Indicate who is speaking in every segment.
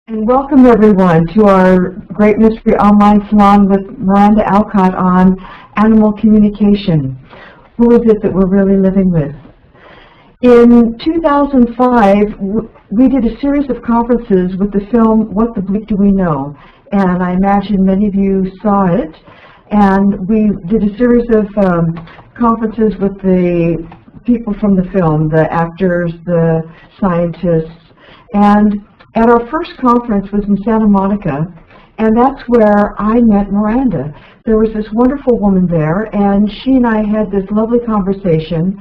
Speaker 1: And welcome everyone to our Great Mystery Online Salon with Miranda Alcott on animal communication. Who is it that we're really living with? In 2005, we did a series of conferences with the film What the Bleep Do We Know? And I imagine many of you saw it. And we did a series of conferences with the people from the film, the actors, the scientists, and at our first conference was in Santa Monica, and that's where I met Miranda. There was this wonderful woman there, and she and I had this lovely conversation,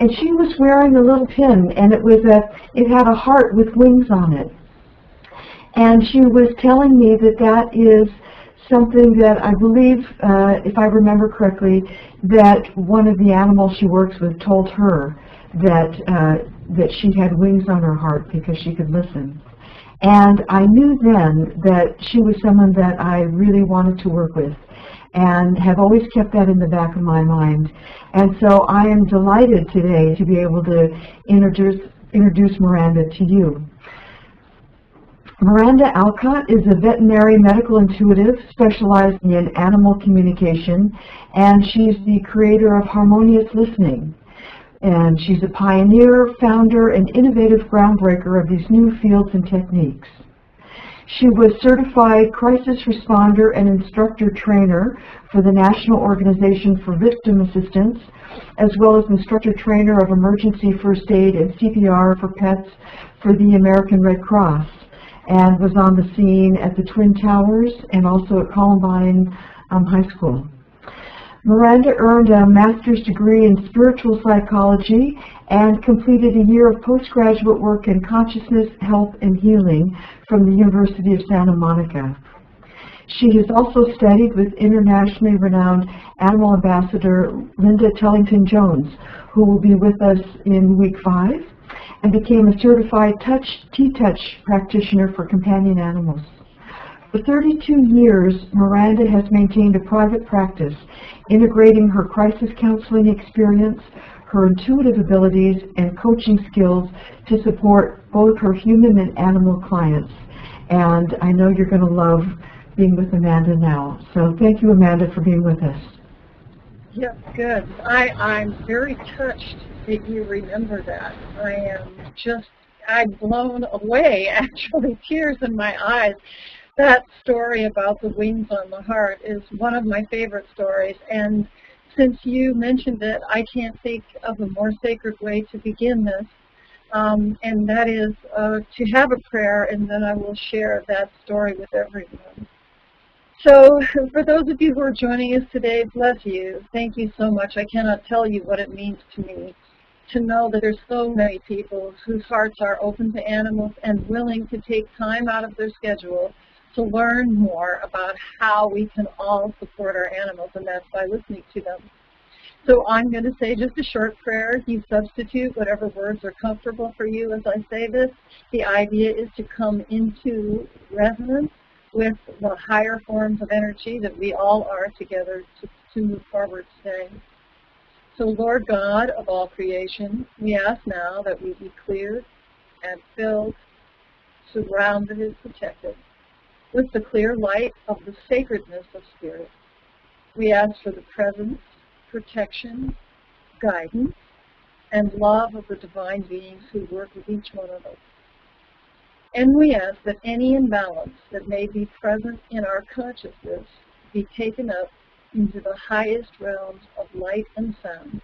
Speaker 1: and she was wearing a little pin, and it had a heart with wings on it. And she was telling me that that is something that I believe, if I remember correctly, that one of the animals she works with told her that she had wings on her heart because she could listen. And I knew then that she was someone that I really wanted to work with and have always kept that in the back of my mind. And so I am delighted today to be able to introduce Miranda to you. Miranda Alcott is a veterinary medical intuitive specializing in animal communication, and she's the creator of Harmonious Listening. And she's a pioneer, founder, and innovative groundbreaker of these new fields and techniques. She was certified crisis responder and instructor trainer for the National Organization for Victim Assistance, as well as instructor trainer of emergency first aid and CPR for pets for the American Red Cross, and was on the scene at the Twin Towers and also at Columbine High School. Miranda earned a master's degree in spiritual psychology and completed a year of postgraduate work in consciousness, health, and healing from the University of Santa Monica. She has also studied with internationally renowned animal ambassador Linda Tellington-Jones, who will be with us in week 5, and became a certified T-Touch practitioner for companion animals. For 32 years, Miranda has maintained a private practice, integrating her crisis counseling experience, her intuitive abilities, and coaching skills to support both her human and animal clients. And I know you're going to love being with Amanda now. So thank you, Amanda, for being with us.
Speaker 2: Yes, good. I'm very touched that you remember that. I'm blown away, actually, tears in my eyes. That story about the wings on the heart is one of my favorite stories, and since you mentioned it, I can't think of a more sacred way to begin this, and that is to have a prayer, and then I will share that story with everyone. So for those of you who are joining us today, bless you. Thank you so much. I cannot tell you what it means to me to know that there's so many people whose hearts are open to animals and willing to take time out of their schedule to learn more about how we can all support our animals, and that's by listening to them. So I'm going to say just a short prayer. You substitute whatever words are comfortable for you as I say this. The idea is to come into resonance with the higher forms of energy that we all are together to move forward today. So Lord God of all creation, we ask now that we be cleared and filled, surrounded and protected with the clear light of the sacredness of spirit. We ask for the presence, protection, guidance, and love of the divine beings who work with each one of us. And we ask that any imbalance that may be present in our consciousness be taken up into the highest realms of light and sound,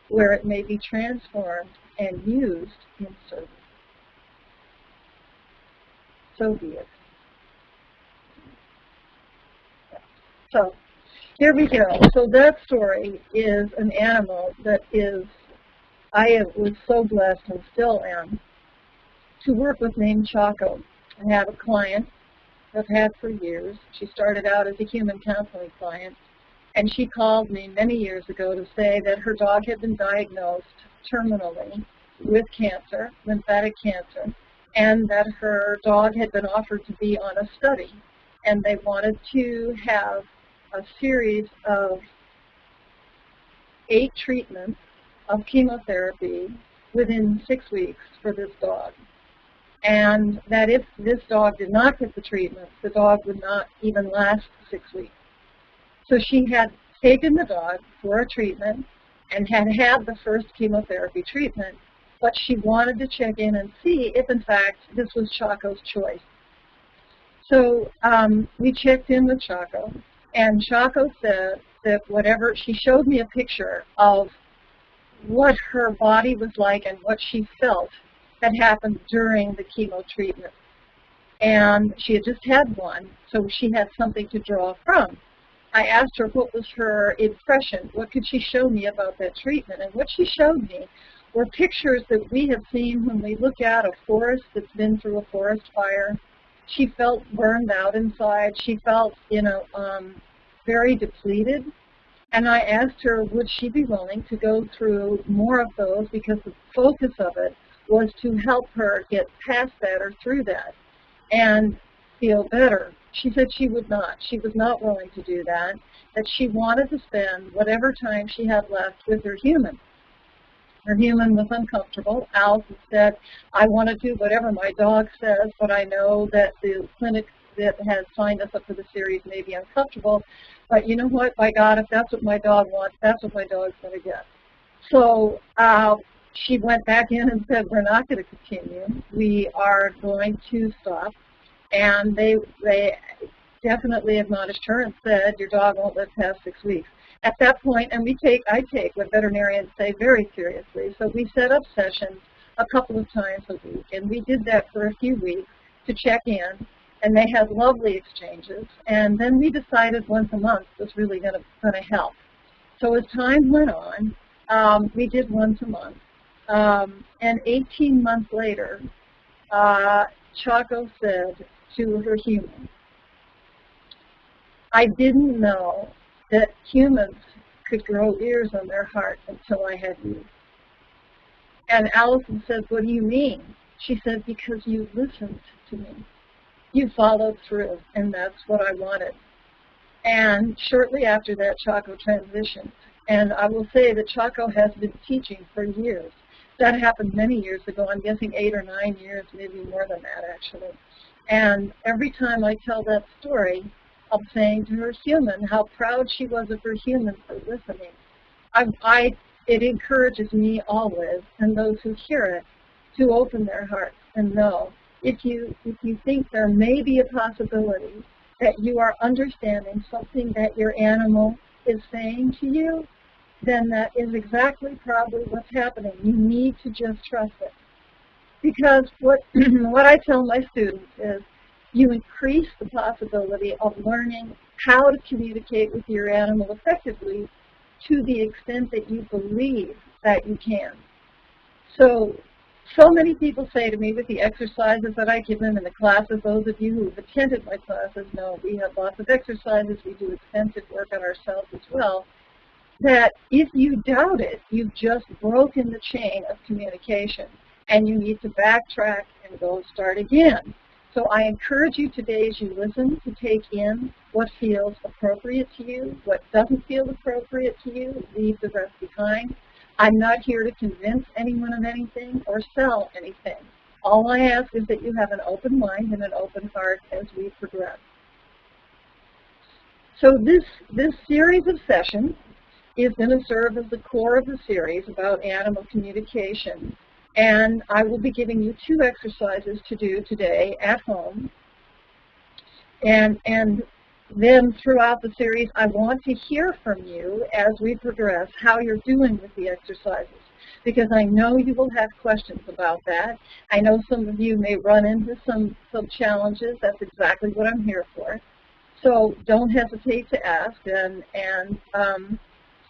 Speaker 2: where it may be transformed and used in service. So be it. So here we go. So that story is an animal that I was so blessed and still am to work with named Choco. I have a client I've had for years. She started out as a human counseling client, and she called me many years ago to say that her dog had been diagnosed terminally with cancer, lymphatic cancer, and that her dog had been offered to be on a study, and they wanted to have a series of 8 treatments of chemotherapy within 6 weeks for this dog. and that if this dog did not get the treatment, the dog would not even last 6 weeks. So she had taken the dog for a treatment and had had the first chemotherapy treatment, but she wanted to check in and see if, in fact, this was Choco's choice. So we checked in with Choco, and Choco said that whatever, she showed me a picture of what her body was like and what she felt had happened during the chemo treatment. And she had just had one, so she had something to draw from. I asked her what was her impression, what could she show me about that treatment, and what she showed me were pictures that we have seen when we look at a forest that's been through a forest fire. She felt burned out inside. She felt, very depleted. And I asked her, would she be willing to go through more of those, because the focus of it was to help her get past that or through that and feel better. She said she would not. She was not willing to do that, that she wanted to spend whatever time she had left with her human. Her human was uncomfortable. Allison said, I want to do whatever my dog says, but I know that the clinic that has signed us up for the series may be uncomfortable. But you know what? By God, if that's what my dog wants, that's what my dog's going to get. So she went back in and said, we're not going to continue. We are going to stop. And they definitely admonished her and said, your dog won't live past 6 weeks. At that point, and I take what veterinarians say very seriously, so we set up sessions a couple of times a week, and we did that for a few weeks to check in, and they had lovely exchanges, and then we decided once a month was really going to help. So as time went on, we did once a month, and 18 months later, Choco said to her human, I didn't know that humans could grow ears on their heart until I had you. And Allison said, what do you mean? She said, because you listened to me. You followed through, and that's what I wanted. And shortly after that, Choco transitioned. And I will say that Choco has been teaching for years. That happened many years ago. I'm guessing 8 or 9 years, maybe more than that, actually. And every time I tell that story, of saying to her human how proud she was of her human for listening. It encourages me always, and those who hear it, to open their hearts and know if you think there may be a possibility that you are understanding something that your animal is saying to you, then that is exactly probably what's happening. You need to just trust it. Because what I tell my students is, you increase the possibility of learning how to communicate with your animal effectively to the extent that you believe that you can. So many people say to me with the exercises that I give them in the classes, those of you who have attended my classes know we have lots of exercises, we do extensive work on ourselves as well, that if you doubt it, you've just broken the chain of communication and you need to backtrack and go start again. So I encourage you today as you listen to take in what feels appropriate to you, what doesn't feel appropriate to you, leave the rest behind. I'm not here to convince anyone of anything or sell anything. All I ask is that you have an open mind and an open heart as we progress. So this series of sessions is going to serve as the core of the series about animal communication. And I will be giving you 2 exercises to do today at home. And then throughout the series, I want to hear from you as we progress how you're doing with the exercises, because I know you will have questions about that. I know some of you may run into some challenges. That's exactly what I'm here for. So don't hesitate to ask. And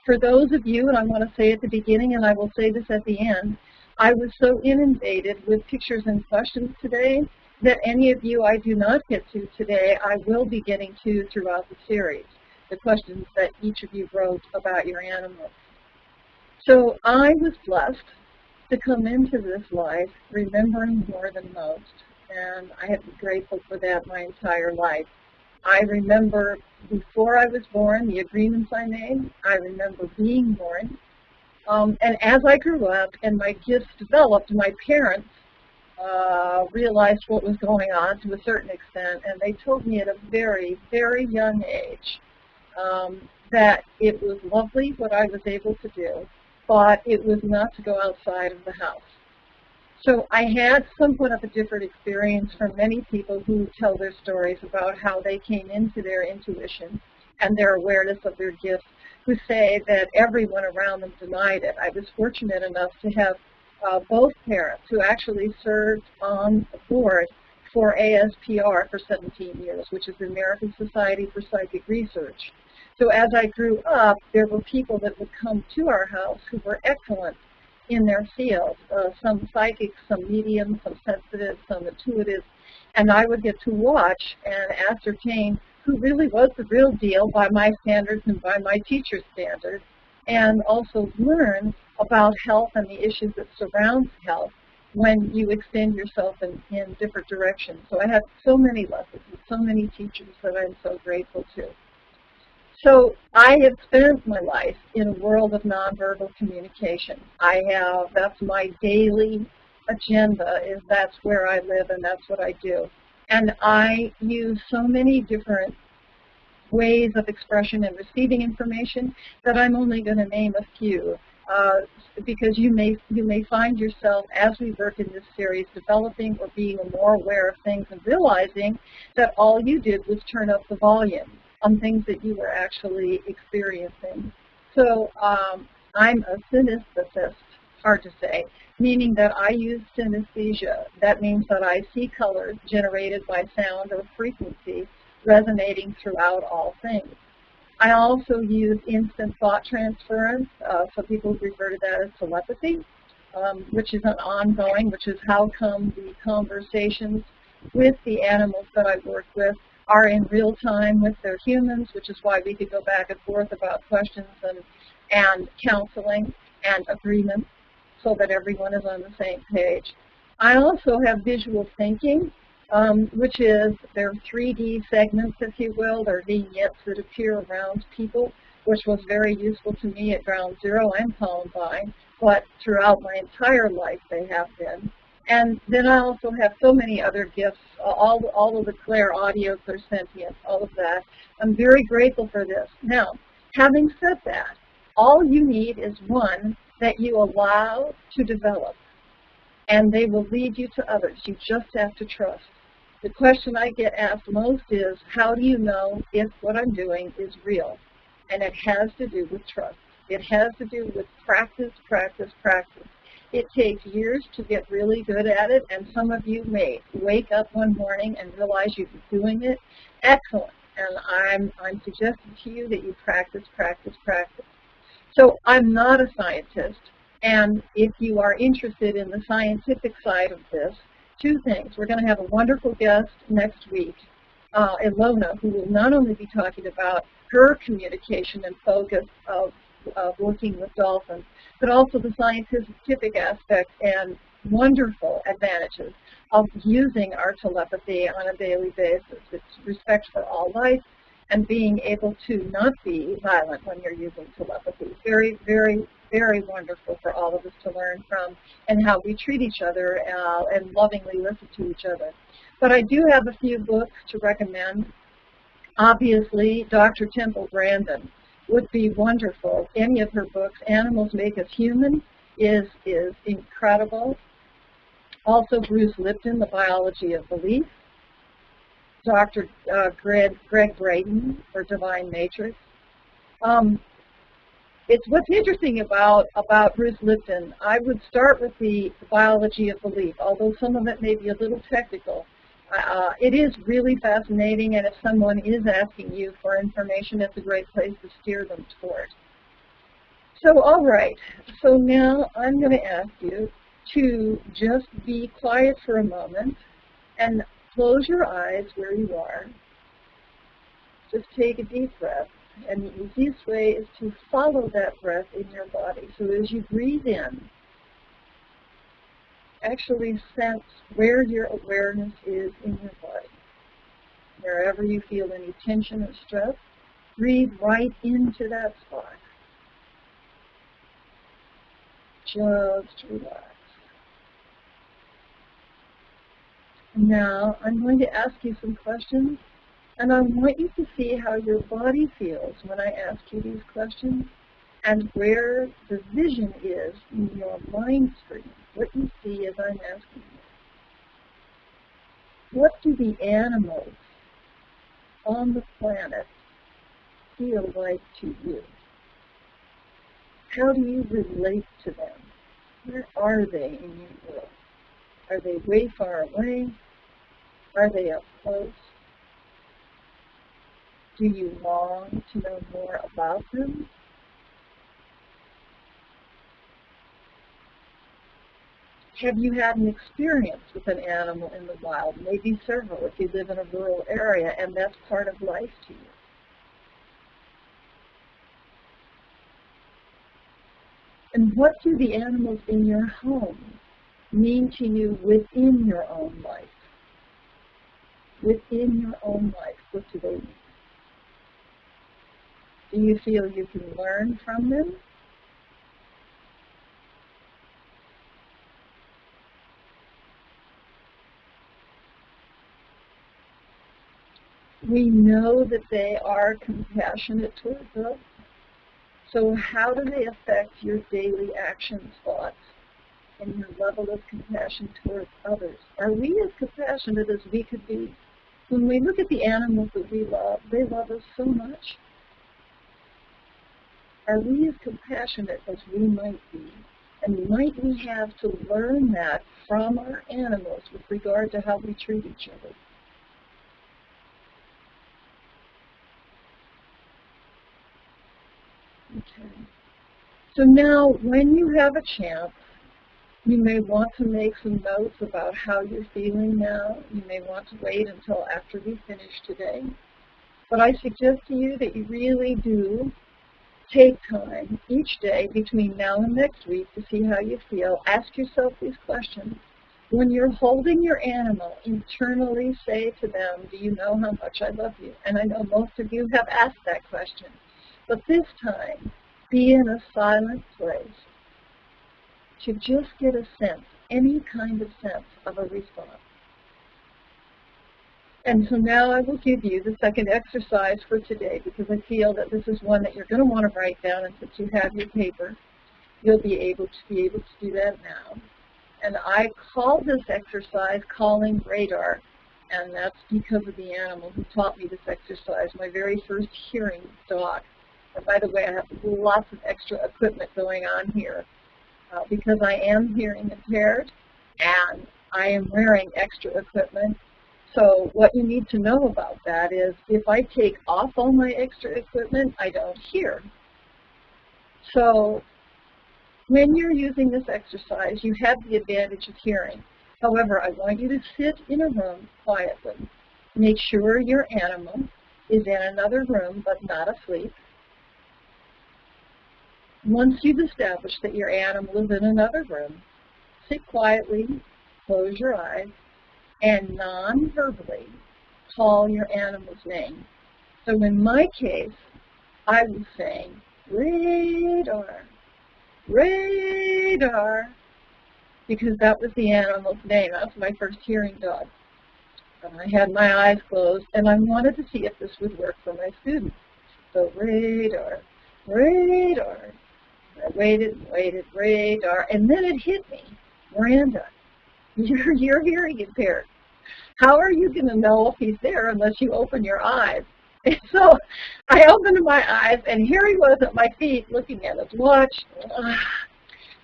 Speaker 2: for those of you, and I want to say at the beginning, and I will say this at the end, I was so inundated with pictures and questions today that any of you I do not get to today, I will be getting to throughout the series, the questions that each of you wrote about your animals. So I was blessed to come into this life remembering more than most, and I have been grateful for that my entire life. I remember before I was born, the agreements I made. I remember being born. And as I grew up and my gifts developed, my parents realized what was going on to a certain extent, and they told me at a very, very young age that it was lovely what I was able to do, but it was not to go outside of the house. So I had somewhat of a different experience from many people who tell their stories about how they came into their intuition and their awareness of their gifts, who say that everyone around them denied it. I was fortunate enough to have both parents who actually served on the board for ASPR for 17 years, which is the American Society for Psychic Research. So as I grew up, there were people that would come to our house who were excellent in their field, some psychics, some mediums, some sensitive, some intuitive, and I would get to watch and ascertain who really was the real deal by my standards and by my teacher's standards, and also learn about health and the issues that surround health when you extend yourself in different directions. So I had so many lessons with so many teachers that I'm so grateful to. So I have spent my life in a world of nonverbal communication. That's my daily agenda, is that's where I live and that's what I do. And I use so many different ways of expression and receiving information that I'm only going to name a few, because you may find yourself, as we work in this series, developing or being more aware of things and realizing that all you did was turn up the volume on things that you were actually experiencing. So I'm a synesthetist, hard to say, meaning that I use synesthesia. That means that I see colors generated by sound or frequency resonating throughout all things. I also use instant thought transference, so people refer to that as telepathy, which is an ongoing, which is how come the conversations with the animals that I work with are in real time with their humans, which is why we could go back and forth about questions and counseling and agreement so that everyone is on the same page. I also have visual thinking, which is their 3D segments, if you will. They're vignettes that appear around people, which was very useful to me at Ground Zero and Columbine, but throughout my entire life they have been. And then I also have so many other gifts, all of the Claire audio, clairsentience, all of that. I'm very grateful for this. Now, having said that, all you need is one that you allow to develop, and they will lead you to others. You just have to trust. The question I get asked most is, how do you know if what I'm doing is real? And it has to do with trust. It has to do with practice, practice, practice. It takes years to get really good at it, and some of you may wake up one morning and realize you've been doing it. Excellent. And I'm suggesting to you that you practice, practice, practice. So I'm not a scientist, and if you are interested in the scientific side of this, two things. We're going to have a wonderful guest next week, Ilona, who will not only be talking about her communication and focus of working with dolphins, but also the scientific aspect and wonderful advantages of using our telepathy on a daily basis. It's respect for all life and being able to not be violent when you're using telepathy. Very, very, very wonderful for all of us to learn from, and how we treat each other and lovingly listen to each other. But I do have a few books to recommend. Obviously, Dr. Temple Grandin would be wonderful. Any of her books, Animals Make Us Human, is incredible. Also, Bruce Lipton, The Biology of Belief. Dr. Greg Braden for Divine Matrix. What's interesting about Bruce Lipton. I would start with the Biology of Belief, although some of it may be a little technical. It is really fascinating, and if someone is asking you for information, it's a great place to steer them toward. So, all right. So now I'm going to ask you to just be quiet for a moment and close your eyes where you are. Just take a deep breath. And the easiest way is to follow that breath in your body. So as you breathe in, actually sense where your awareness is in your body. Wherever you feel any tension or stress, breathe right into that spot. Just relax. Now, I'm going to ask you some questions, and I want you to see how your body feels when I ask you these questions and where the vision is in your mind screen, what you see as I'm asking you. What do the animals on the planet feel like to you? How do you relate to them? Where are they in your world? Are they way far away? Are they up close? Do you long to know more about them? Have you had an experience with an animal in the wild? Maybe several if you live in a rural area and that's part of life to you. And what do the animals in your home mean to you within your own life? Within your own life, what do they mean? Do you feel you can learn from them? We know that they are compassionate towards us. So how do they affect your daily actions, thoughts, and your level of compassion towards others? Are we as compassionate as we could be? When we look at the animals that we love, they love us so much. Are we as compassionate as we might be? And might we have to learn that from our animals with regard to how we treat each other? Okay. So now, when you have a chance, you may want to make some notes about how you're feeling now. You may want to wait until after we finish today. But I suggest to you that you really do take time each day between now and next week to see how you feel. Ask yourself these questions. When you're holding your animal, internally say to them, do you know how much I love you? And I know most of you have asked that question. But this time, be in a silent place to just get a sense, any kind of sense of a response. And so now I will give you the second exercise for today because I feel that this is one that you're going to want to write down, and since you have your paper, you'll be able to do that now. And I call this exercise calling radar, and that's because of the animal who taught me this exercise, my very first hearing dog. And by the way, I have lots of extra equipment going on here because I am hearing impaired and I am wearing extra equipment. So what you need to know about that is if I take off all my extra equipment, I don't hear. So when you're using this exercise, you have the advantage of hearing. However, I want you to sit in a room quietly. Make sure your animal is in another room but not asleep. Once you've established that your animal is in another room, sit quietly, close your eyes, and non-verbally call your animal's name. So in my case, I was saying, radar, radar, because that was the animal's name. That was my first hearing dog. And I had my eyes closed, and I wanted to see if this would work for my students. So radar, radar. I waited and waited, radar, and then it hit me. Miranda, you're hearing impaired. How are you going to know if he's there unless you open your eyes? And so I opened my eyes, and here he was at my feet looking at his watch,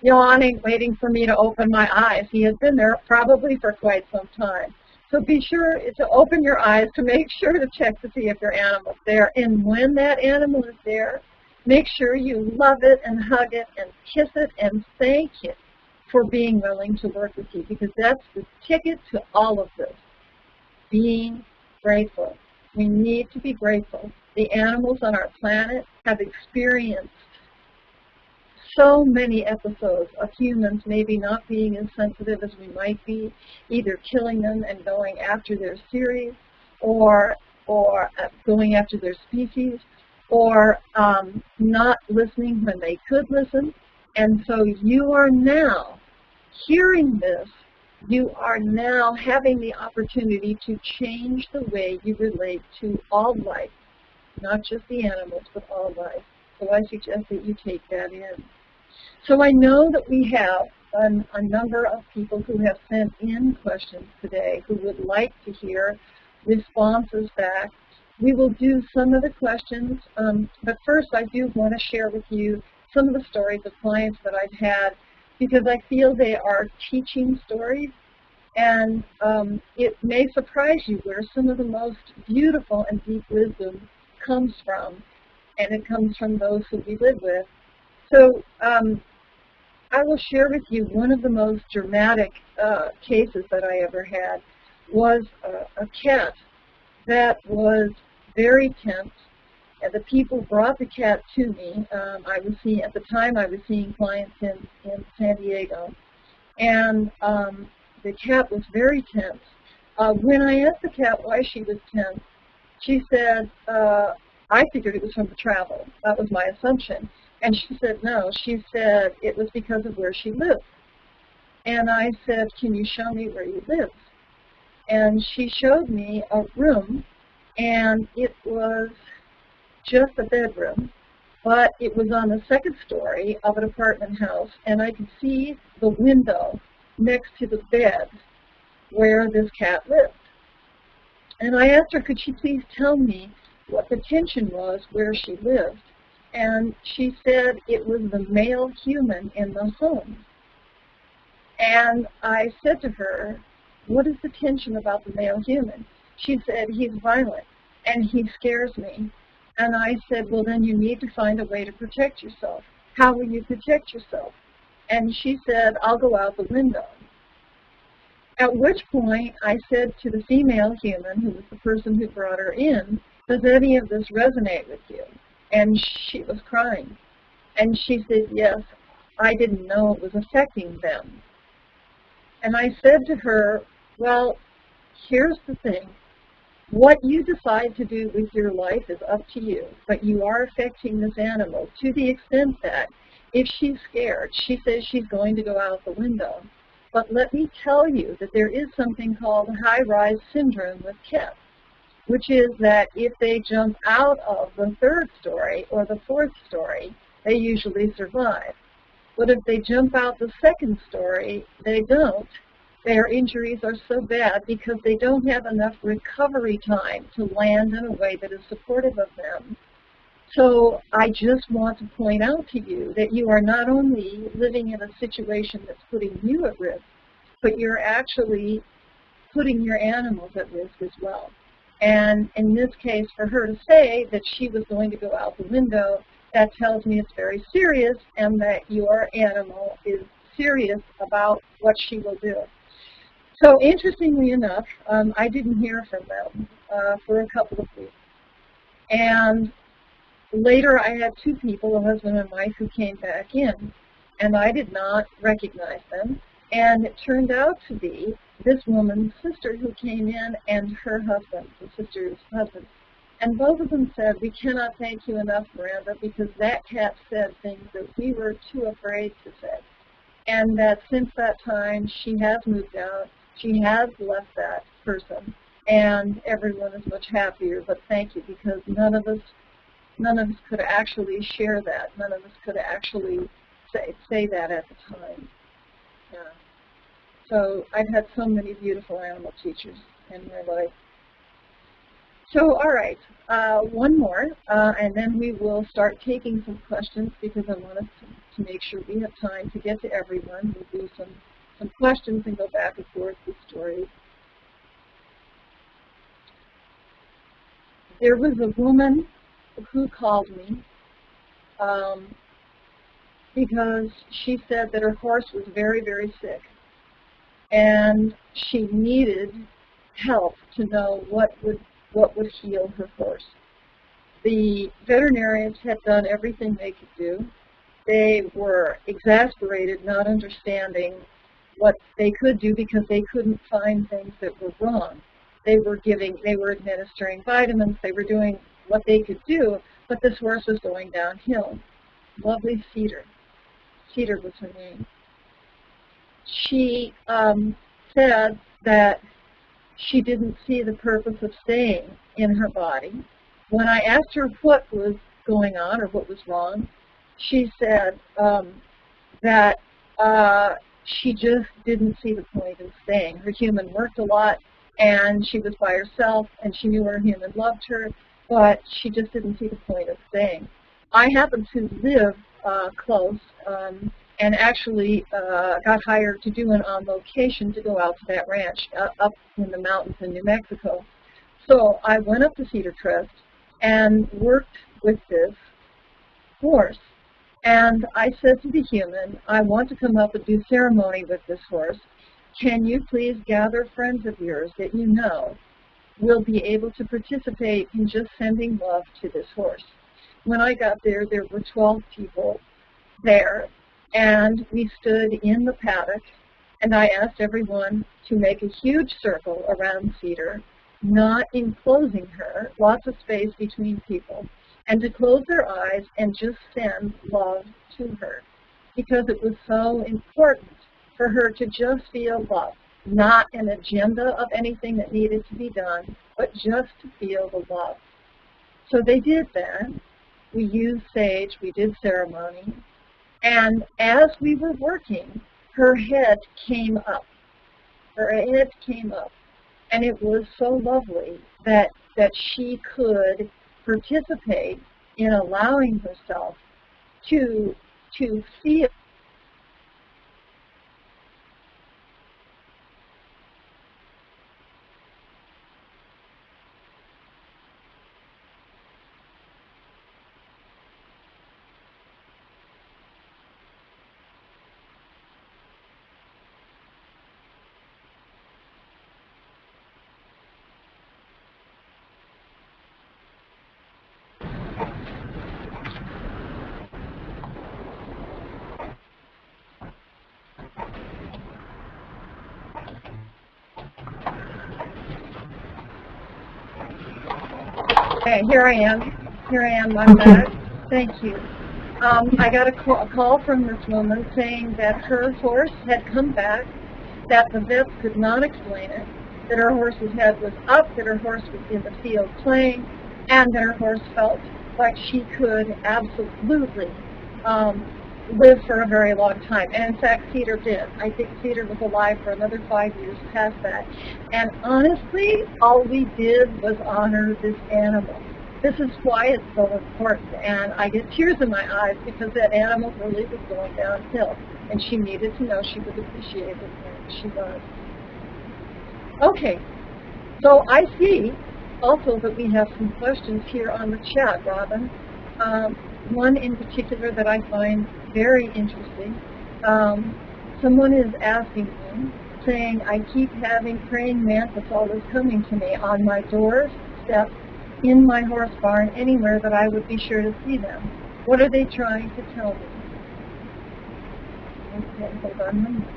Speaker 2: yawning, waiting for me to open my eyes. He had been there probably for quite some time. So be sure to open your eyes to make sure to check to see if your animal's there. And when that animal is there, make sure you love it and hug it and kiss it and thank it for being willing to work with you, because that's the ticket to all of this, being grateful. We need to be grateful. The animals on our planet have experienced so many episodes of humans maybe not being as sensitive as we might be, either killing them and going after their series, or going after their species, or not listening when they could listen. And so you are now hearing this you are now having the opportunity to change the way you relate to all life, not just the animals, but all life. So I suggest that you take that in. So I know that we have a number of people who have sent in questions today who would like to hear responses back. We will do some of the questions, but first I do want to share with you some of the stories of clients that I've had, because I feel they are teaching stories, and it may surprise you where some of the most beautiful and deep wisdom comes from, and it comes from those who we live with. So I will share with you one of the most dramatic cases that I ever had was a cat that was very tense. And the people brought the cat to me. At the time I was seeing clients in San Diego, and the cat was very tense. When I asked the cat why she was tense, she said, I figured it was from the travel. That was my assumption. And she said, no. She said it was because of where she lived. And I said, can you show me where you live? And she showed me a room, and it was just a bedroom, but it was on the second story of an apartment house, and I could see the window next to the bed where this cat lived. And I asked her, could she please tell me what the tension was where she lived? And she said it was the male human in the home. And I said to her, what is the tension about the male human? She said, he's violent, and he scares me. And I said, well, then you need to find a way to protect yourself. How will you protect yourself? And she said, I'll go out the window. At which point I said to the female human, who was the person who brought her in, does any of this resonate with you? And she was crying. And she said, yes, I didn't know it was affecting them. And I said to her, well, here's the thing. What you decide to do with your life is up to you, but you are affecting this animal to the extent that if she's scared, she says she's going to go out the window. But let me tell you that there is something called high-rise syndrome with cats, which is that if they jump out of the third story or the fourth story, they usually survive. But if they jump out the second story, they don't. Their injuries are so bad because they don't have enough recovery time to land in a way that is supportive of them. So I just want to point out to you that you are not only living in a situation that's putting you at risk, but you're actually putting your animals at risk as well. And in this case, for her to say that she was going to go out the window, that tells me it's very serious and that your animal is serious about what she will do. So interestingly enough, I didn't hear from them for a couple of weeks. And later I had two people, a husband and wife, who came back in, and I did not recognize them. And it turned out to be this woman's sister who came in and her husband, the sister's husband. And both of them said, we cannot thank you enough, Miranda, because that cat said things that we were too afraid to say. And that since that time, she has moved out. She has left that person, and everyone is much happier. But thank you, because none of us could actually share that. None of us could actually say that at the time. Yeah. So I've had so many beautiful animal teachers in my life. So all right, one more, and then we will start taking some questions, because I want us to make sure we have time to get to everyone. We'll do some questions and go back and forth with stories. There was a woman who called me because she said that her horse was very, very sick, and she needed help to know what would heal her horse. The veterinarians had done everything they could do. They were exasperated, not understanding what they could do, because they couldn't find things that were wrong. They were administering vitamins, they were doing what they could do, but this horse was going downhill. Lovely Cedar. Cedar was her name. She said that she didn't see the purpose of staying in her body. When I asked her what was going on or what was wrong, she said that she just didn't see the point in staying. Her human worked a lot, and she was by herself, and she knew her human loved her, but she just didn't see the point of staying. I happen to live close, and actually got hired to do an on location to go out to that ranch up in the mountains in New Mexico. So I went up to Cedar Crest and worked with this horse. And I said to the human, I want to come up and do ceremony with this horse. Can you please gather friends of yours that you know will be able to participate in just sending love to this horse? When I got there, there were 12 people there, and we stood in the paddock, and I asked everyone to make a huge circle around Cedar, not enclosing her, lots of space between people, and to close their eyes and just send love to her, because it was so important for her to just feel love, not an agenda of anything that needed to be done, but just to feel the love. So they did that. We used sage, we did ceremony, and as we were working, her head came up. Her head came up, and it was so lovely that she could participate in allowing herself to feel okay, here I am, I'm back. Thank you. I got a call from this woman saying that her horse had come back, that the vets could not explain it, that her horse's head was up, that her horse was in the field playing, and that her horse felt like she could absolutely live for a very long time. And in fact, Cedar did. I think Cedar was alive for another 5 years past that. And honestly, all we did was honor this animal. This is why it's so important. And I get tears in my eyes because that animal really was going downhill. And she needed to know she was appreciated, and she was. Okay, so I see also that we have some questions here on the chat, Robin. One in particular that I find very interesting. Someone is asking me, saying, I keep having praying mantis always coming to me on my doors, steps, in my horse barn, anywhere that I would be sure to see them. What are they trying to tell me? Okay, hold on a minute.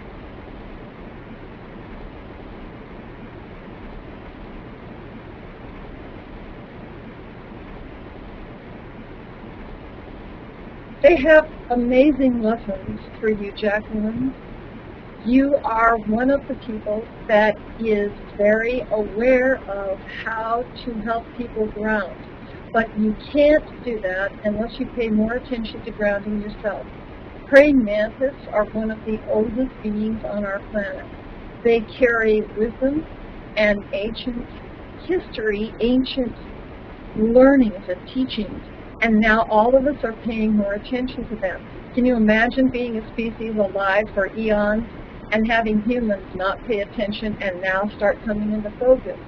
Speaker 2: They have amazing lessons for you, Jacqueline. You are one of the people that is very aware of how to help people ground. But you can't do that unless you pay more attention to grounding yourself. Praying mantis are one of the oldest beings on our planet. They carry wisdom and ancient history, ancient learnings and teachings. And now all of us are paying more attention to them. Can you imagine being a species alive for eons and having humans not pay attention and now start coming into focus?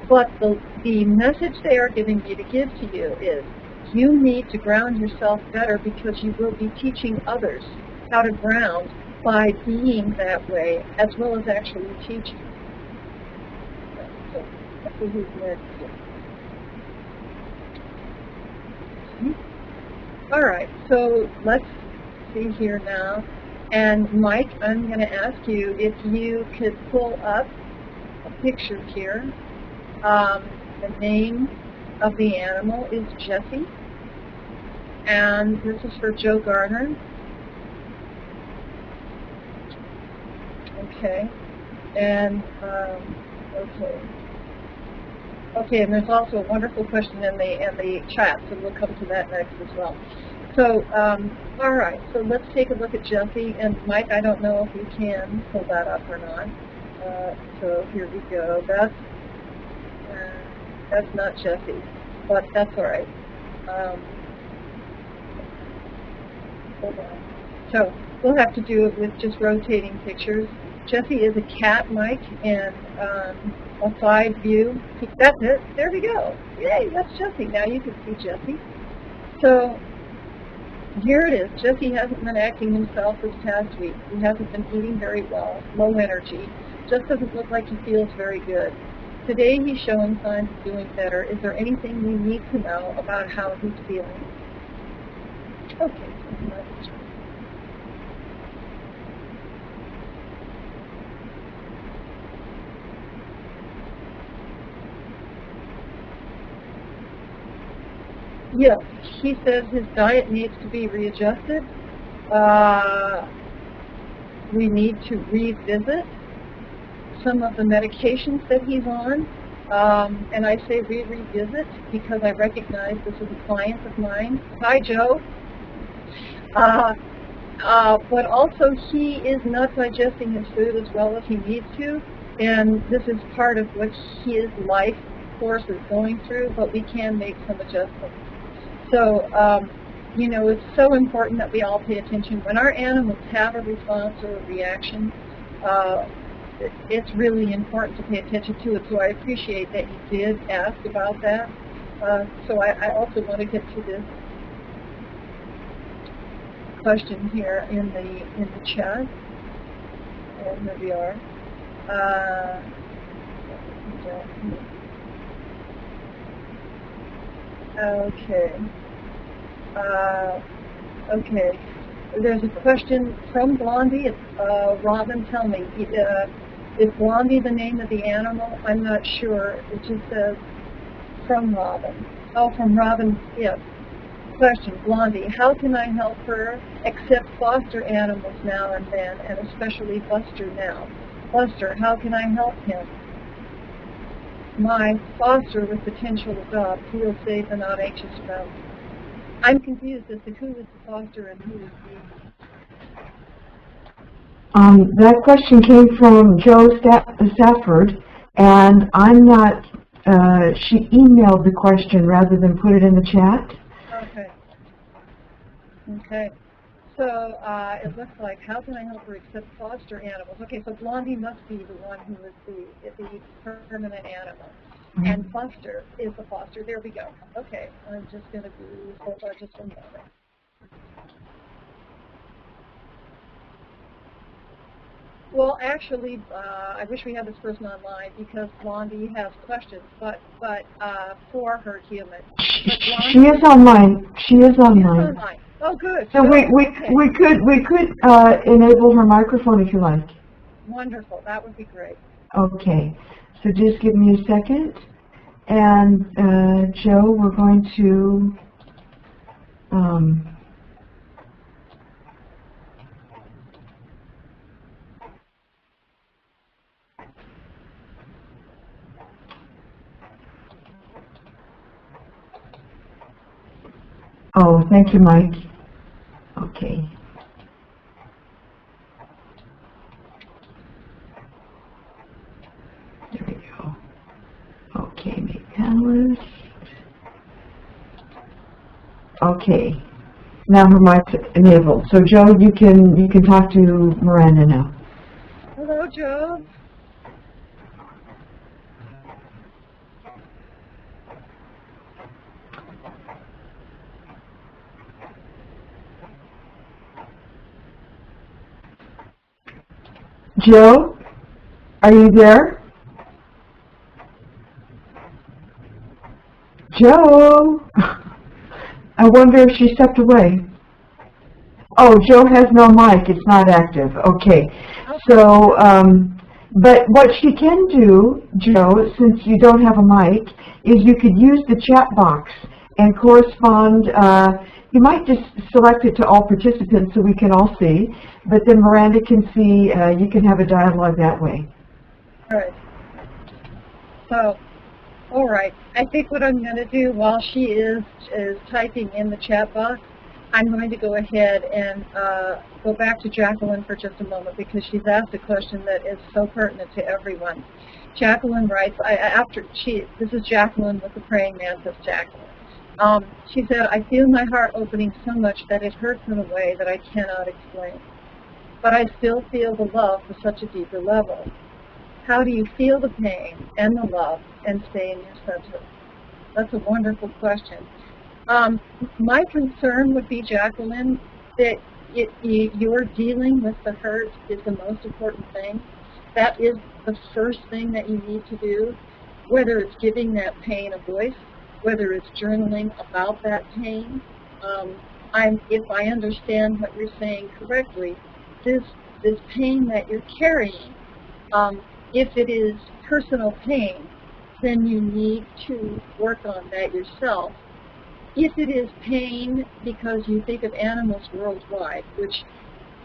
Speaker 2: But the message they are giving me to give to you is you need to ground yourself better because you will be teaching others how to ground by being that way as well as actually teaching. So, let's see who's next. All right, so let's see here now. And Mike, I'm going to ask you if you could pull up a picture here. The name of the animal is Jessie, and this is for Joe Garner. Okay, And, okay. Okay, and there's also a wonderful question in the chat, so we'll come to that next as well. So, all right, so let's take a look at Jesse. And Mike, I don't know if you can pull that up or not. So here we go. That's not Jesse, but that's all right. Hold on. So we'll have to do it with just rotating pictures. Jesse is a cat, Mike, and a side view. That's it. There we go. Yay, that's Jesse. Now you can see Jesse. So here it is. Jesse hasn't been acting himself this past week. He hasn't been eating very well, low energy. Just doesn't look like he feels very good. Today he's showing signs of doing better. Is there anything we need to know about how he's feeling? Okay. Yes, he says his diet needs to be readjusted. We need to revisit some of the medications that he's on. And I say revisit because I recognize this is a client of mine. Hi, Joe. But also he is not digesting his food as well as he needs to. And this is part of what his life course is going through, but we can make some adjustments. So, you know, it's so important that we all pay attention. When our animals have a response or a reaction, it's really important to pay attention to it. So I appreciate that you did ask about that. So I also want to get to this question here in the chat. And here we are. Okay. Okay. There's a question from Blondie. It's Robin. Tell me, is Blondie the name of the animal? I'm not sure. It just says from Robin. Oh, from Robin. Yes. Question, Blondie. How can I help her accept foster animals now and then, and especially Buster now? Buster, how can I help him? My foster with potential adopt feels safe and not anxious about. I'm confused as to who is the foster and who is the.
Speaker 1: That question came from Joe Stafford, and I'm not. She emailed the question rather than put it in the chat.
Speaker 2: Okay. Okay. So it looks like, how can I help her accept foster animals? Okay, so Blondie must be the one who is the permanent animal. Mm-hmm. And Buster is the foster. There we go. Okay, I'm just going to hold on just a moment. Well, actually, I wish we had this person online because Blondie has questions, but for her human.
Speaker 1: She is online. She is online.
Speaker 2: Oh, good.
Speaker 1: So we could enable her microphone if you like.
Speaker 2: Wonderful. That would be great.
Speaker 1: Okay. So just give me a second. And Joe, we're going to oh, thank you, Mike. Okay. There we go. Okay, make panelist. Okay. Now her mic's enabled. So Joe, you can talk to Miranda now.
Speaker 2: Hello, Joe.
Speaker 1: Joe, are you there? Joe! I wonder if she stepped away. Oh, Joe has no mic. It's not active. Okay. So, but what she can do, Joe, since you don't have a mic, is you could use the chat box and correspond. You might just select it to all participants so we can all see, but then Miranda can see, you can have a dialogue that way.
Speaker 2: Good. So, all right. I think what I'm going to do while she is typing in the chat box, I'm going to go ahead and go back to Jacqueline for just a moment because she's asked a question that is so pertinent to everyone. Jacqueline writes, this is Jacqueline with the Praying Mantis, Jacqueline. She said, I feel my heart opening so much that it hurts in a way that I cannot explain. But I still feel the love for such a deeper level. How do you feel the pain and the love and stay in your center? That's a wonderful question. My concern would be, Jacqueline, that you're dealing with the hurt is the most important thing. That is the first thing that you need to do, whether it's giving that pain a voice, whether it's journaling about that pain. If I understand what you're saying correctly, this pain that you're carrying, if it is personal pain, then you need to work on that yourself. If it is pain because you think of animals worldwide, which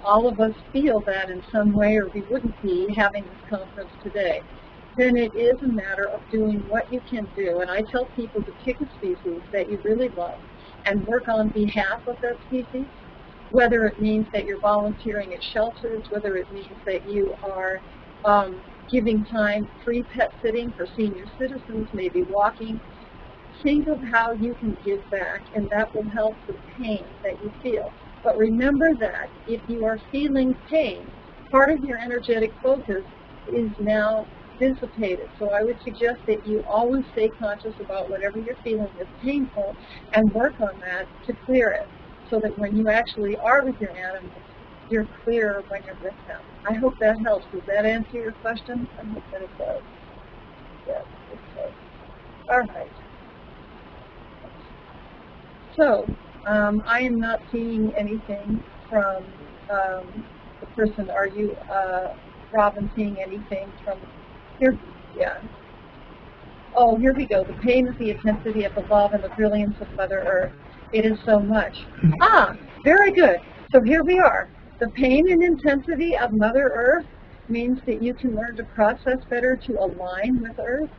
Speaker 2: all of us feel that in some way or we wouldn't be having this conference today, then it is a matter of doing what you can do. And I tell people to pick a species that you really love and work on behalf of that species, whether it means that you're volunteering at shelters, whether it means that you are giving time, free pet sitting for senior citizens, maybe walking. Think of how you can give back, and that will help the pain that you feel. But remember that if you are feeling pain, part of your energetic focus is now dissipated. So I would suggest that you always stay conscious about whatever you're feeling is painful and work on that to clear it, so that when you actually are with your animals, you're clearer when you're with them. I hope that helps. Does that answer your question? I hope that it does. Yes, it does. All right. So, I am not seeing anything from the person. Are you, Robin, seeing anything from here? Yeah. Oh, here we go. The pain is the intensity of the love and the brilliance of Mother Earth. It is so much. Ah, very good. So here we are. The pain and intensity of Mother Earth means that you can learn to process better, to align with Earth,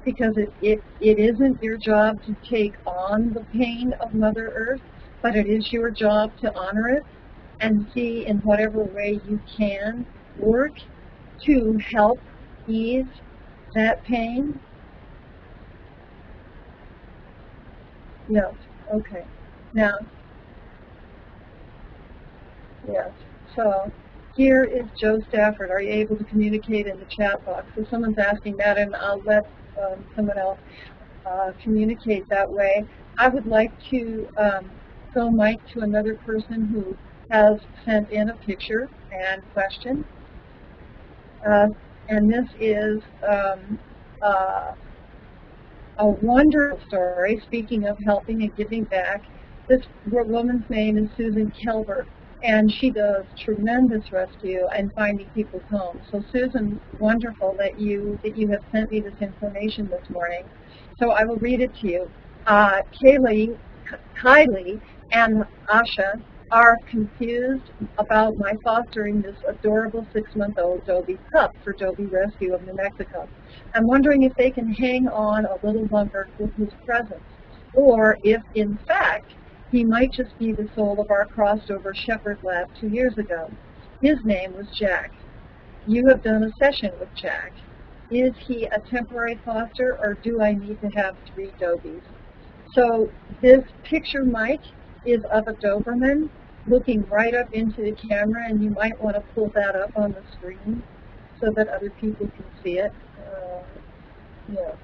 Speaker 2: because it isn't your job to take on the pain of Mother Earth, but it is your job to honor it and see in whatever way you can work to help ease that pain. Yes, okay. Now, yes, so here is Joe Stafford. Are you able to communicate in the chat box? So someone's asking that, and I'll let someone else communicate that way. I would like to go mic to another person who has sent in a picture and question. And this is a wonderful story. Speaking of helping and giving back, this woman's name is Susan Kelber, and she does tremendous rescue and finding people's homes. So Susan, wonderful that you have sent me this information this morning. So I will read it to you. Kylie and Asha are confused about my fostering this adorable 6-month-old Dobie pup for Dobie Rescue of New Mexico. I'm wondering if they can hang on a little longer with his presence, or if, in fact, he might just be the soul of our crossed-over shepherd lab 2 years ago. His name was Jack. You have done a session with Jack. Is he a temporary foster, or do I need to have 3 Dobies? So this picture, Mike, is of a Doberman looking right up into the camera, and you might want to pull that up on the screen so that other people can see it. Yes.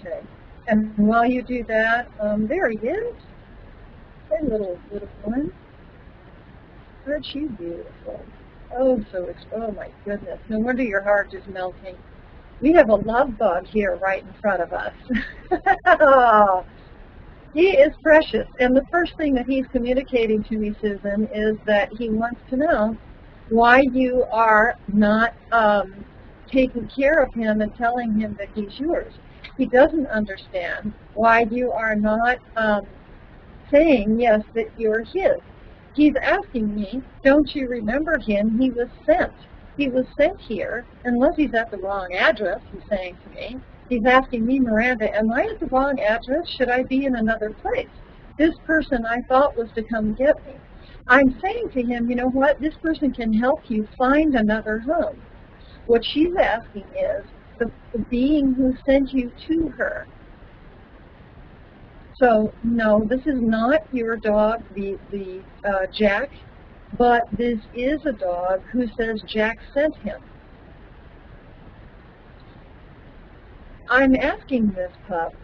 Speaker 2: Okay. And while you do that, there he is. Hey, little one. Aren't you beautiful? Oh, oh my goodness. No wonder your heart is melting. We have a love bug here right in front of us. Oh, he is precious. And the first thing that he's communicating to me, Susan, is that he wants to know why you are not taking care of him and telling him that he's yours. He doesn't understand why you are not saying, yes, that you're his. He's asking me, don't you remember him? He was sent. he was sent here, unless he's at the wrong address, he's saying to me. He's asking me, Miranda, am I at the wrong address? Should I be in another place? This person I thought was to come get me. I'm saying to him, you know what? This person can help you find another home. What she's asking is the being who sent you to her. So, no, this is not your dog, Jack, but this is a dog who says Jack sent him. I'm asking this pup,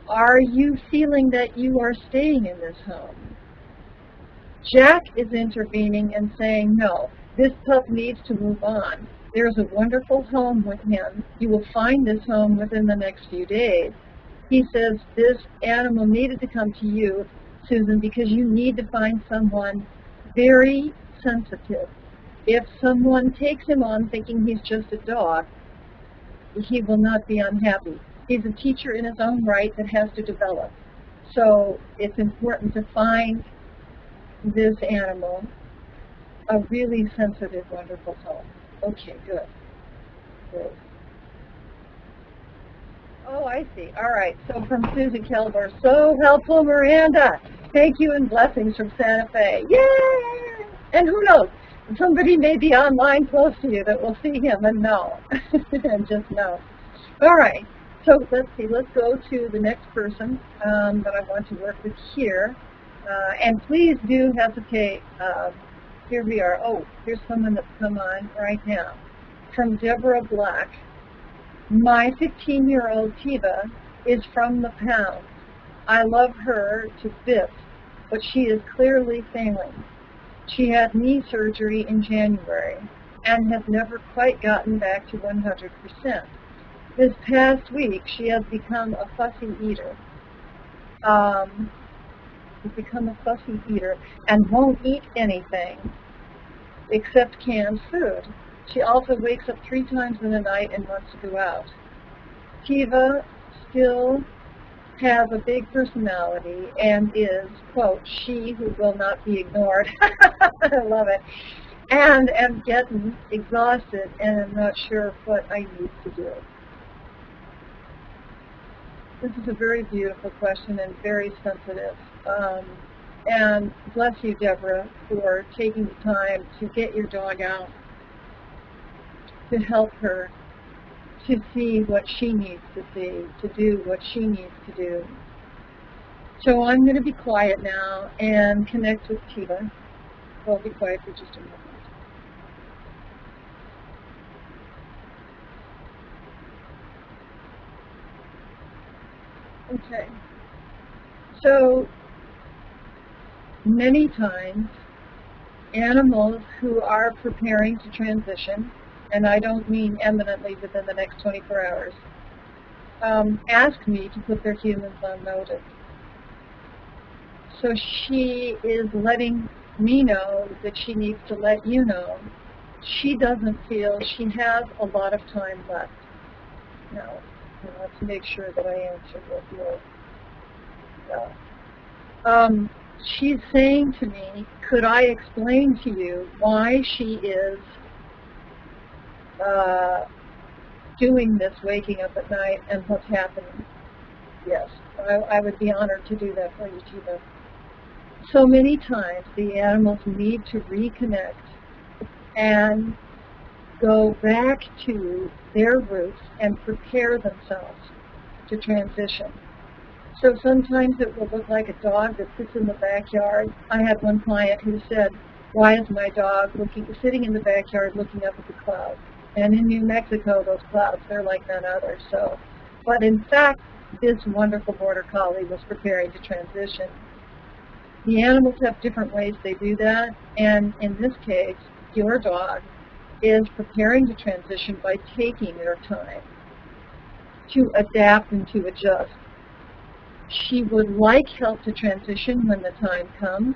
Speaker 2: are you feeling that you are staying in this home? Jack is intervening and saying, no, this pup needs to move on. There's a wonderful home with him. You will find this home within the next few days. He says this animal needed to come to you, Susan, because you need to find someone very sensitive. If someone takes him on thinking he's just a dog, he will not be unhappy. He's a teacher in his own right that has to develop. So it's important to find this animal a really sensitive, wonderful home. Okay, good. Good. Oh, I see. All right. So from Susan Kelber, so helpful, Miranda. Thank you and blessings from Santa Fe. Yay! And who knows? Somebody may be online close to you that will see him and know. And just know. All right. So let's see. Let's go to the next person that I want to work with here. And please do hesitate. Here we are. Oh, here's someone that's come on right now. From Deborah Black. My 15-year-old Tiva is from the pound. I love her to bits, but she is clearly failing. She had knee surgery in January and has never quite gotten back to 100%. This past week, she has become a fussy eater. And won't eat anything except canned food. She also wakes up 3 times in the night and wants to go out. Tiva still has a big personality and is, quote, she who will not be ignored. I love it. And am getting exhausted and am not sure what I need to do. This is a very beautiful question and very sensitive. And bless you, Deborah, for taking the time to get your dog out, to help her to see what she needs to see, to do what she needs to do. So I'm going to be quiet now and connect with Tiva. I'll be quiet for just a moment. Okay. So many times animals who are preparing to transition, and I don't mean eminently within the next 24 hours, ask me to put their humans on notice. So she is letting me know that she needs to let you know she doesn't feel she has a lot of time left. Now, let's make sure that I answer what you're... she's saying to me, could I explain to you why she is doing this, waking up at night, and what's happening? Yes, I would be honored to do that for you, Tiva. So many times the animals need to reconnect and go back to their roots and prepare themselves to transition. So sometimes it will look like a dog that sits in the backyard. I had one client who said, why is my dog sitting in the backyard looking up at the clouds? And in New Mexico, those clouds, they're like none other. So, but in fact, this wonderful border collie was preparing to transition. The animals have different ways they do that, and in this case, your dog is preparing to transition by taking their time to adapt and to adjust. She would like help to transition when the time comes.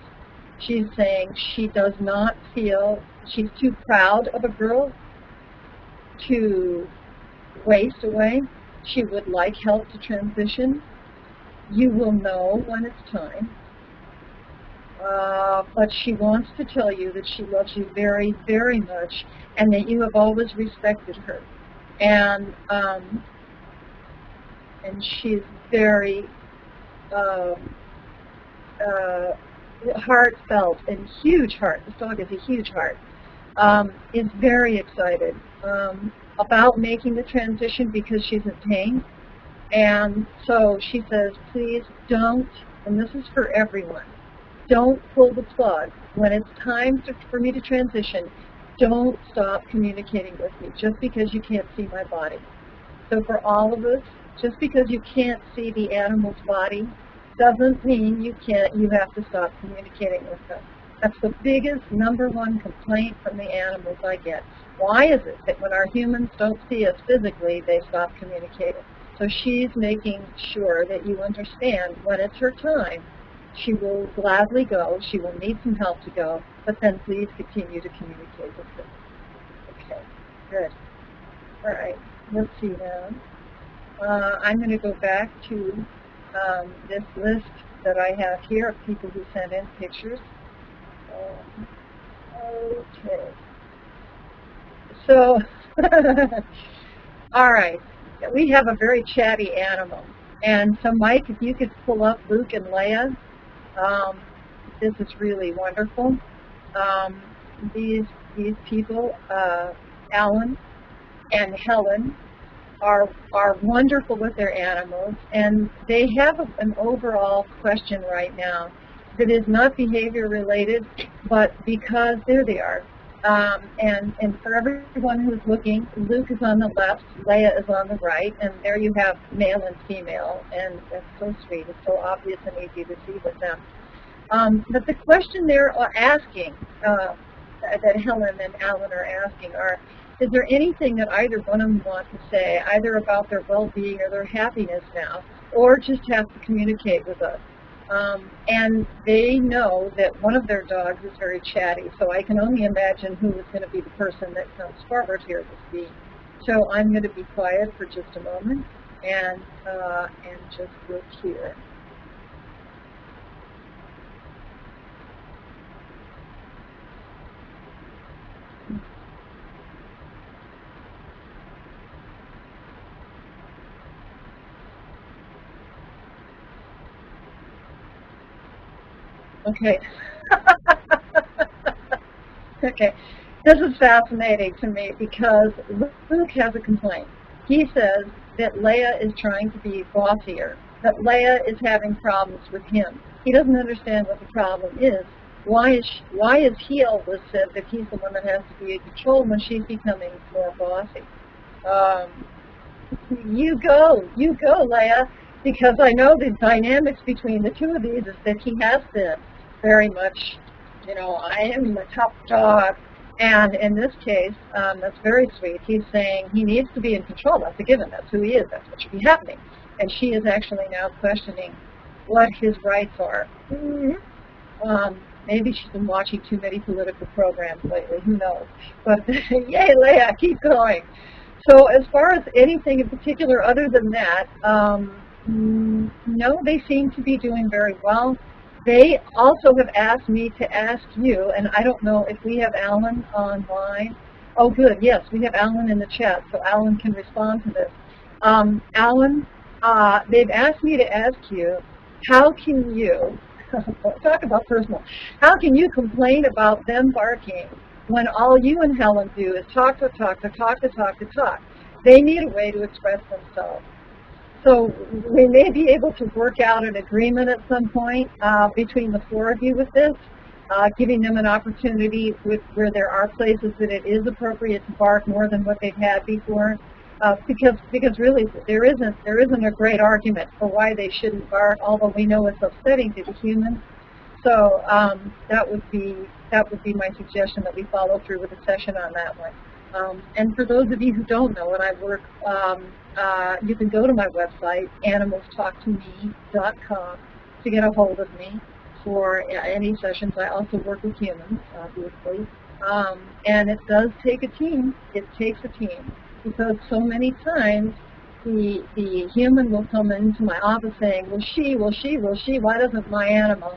Speaker 2: She's saying she does not feel, she's too proud of a girl to waste away. She would like help to transition. You will know when it's time. but she wants to tell you that she loves you very, very much, and that you have always respected her. And she's very heartfelt and huge heart. This dog has a huge heart. Is very excited about making the transition because she's in pain. And so she says, please don't, and this is for everyone, don't pull the plug. When it's time for me to transition, don't stop communicating with me just because you can't see my body. So for all of us, just because you can't see the animal's body doesn't mean you have to stop communicating with them. That's the biggest, #1 complaint from the animals I get. Why is it that when our humans don't see us physically, they stop communicating? So she's making sure that you understand when it's her time, she will gladly go. She will need some help to go, but then please continue to communicate with her. Okay, good. All right, let's see now. I'm going to go back to this list that I have here of people who sent in pictures. Okay. So, all right. We have a very chatty animal. And so, Mike, if you could pull up Luke and Leia, this is really wonderful. These people, Alan and Helen, are wonderful with their animals, and they have an overall question right now that is not behavior related, but because there they are. And for everyone who's looking, Luke is on the left, Leia is on the right, and there you have male and female, and that's so sweet. It's so obvious and easy to see with them. But the question they're asking, that Helen and Alan are asking, is there anything that either one of them want to say, either about their well-being or their happiness now, or just have to communicate with us? And they know that one of their dogs is very chatty, so I can only imagine who is going to be the person that comes forward here to speak. So I'm going to be quiet for just a moment and just look here. Okay. Okay. This is fascinating to me because Luke has a complaint. He says that Leia is trying to be bossier, that Leia is having problems with him. He doesn't understand what the problem is. Why is he always said that he's the one that has to be in control when she's becoming more bossy? You go, Leia, because I know the dynamics between the two of these is that he has been very much, I am the top dog. And in this case, that's very sweet. He's saying he needs to be in control. That's a given. That's who he is. That's what should be happening. And she is actually now questioning what his rights are. Maybe she's been watching too many political programs lately. Who knows? But yay, Leia, keep going. So as far as anything in particular other than that, no, they seem to be doing very well. They also have asked me to ask you, and I don't know if we have Alan online. Oh, good. Yes, we have Alan in the chat, so Alan can respond to this. Alan, they've asked me to ask you, how can you, talk about personal, how can you complain about them barking when all you and Helen do is talk. They need a way to express themselves. So we may be able to work out an agreement at some point between the four of you with this, giving them an opportunity where there are places that it is appropriate to bark more than what they've had before, because really there isn't a great argument for why they shouldn't bark, although we know it's upsetting to the humans. So that would be my suggestion, that we follow through with a session on that one. And for those of you who don't know it, I work, you can go to my website, animalstalktome.com, to get a hold of me for any sessions. I also work with humans, obviously. And it does take a team. It takes a team, because so many times the human will come into my office saying, well, she, why doesn't my animal?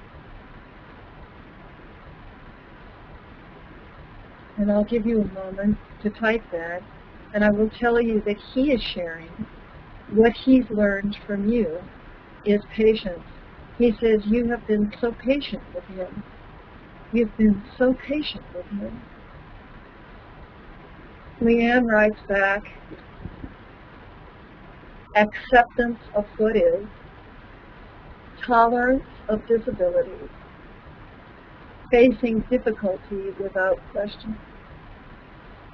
Speaker 2: And I'll give you a moment to type that. And I will tell you that he is sharing what he's learned from you is patience. He says, you have been so patient with him. You've been so patient with him. Leanne writes back, acceptance of what is, tolerance of disabilities, facing difficulty without question.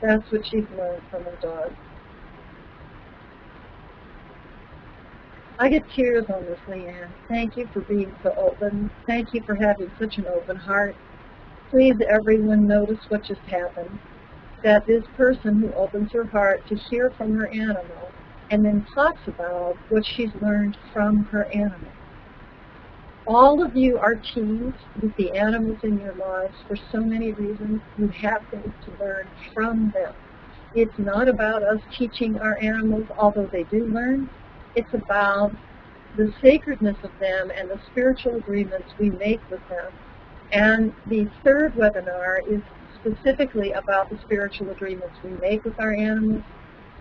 Speaker 2: That's what she's learned from her dog. I get tears on this, Leanne. Thank you for being so open. Thank you for having such an open heart. Please, everyone, notice what just happened. That this person who opens her heart to hear from her animal and then talks about what she's learned from her animal. All of you are teams with the animals in your lives for so many reasons. You have things to learn from them. It's not about us teaching our animals, although they do learn. It's about the sacredness of them and the spiritual agreements we make with them. And the third webinar is specifically about the spiritual agreements we make with our animals,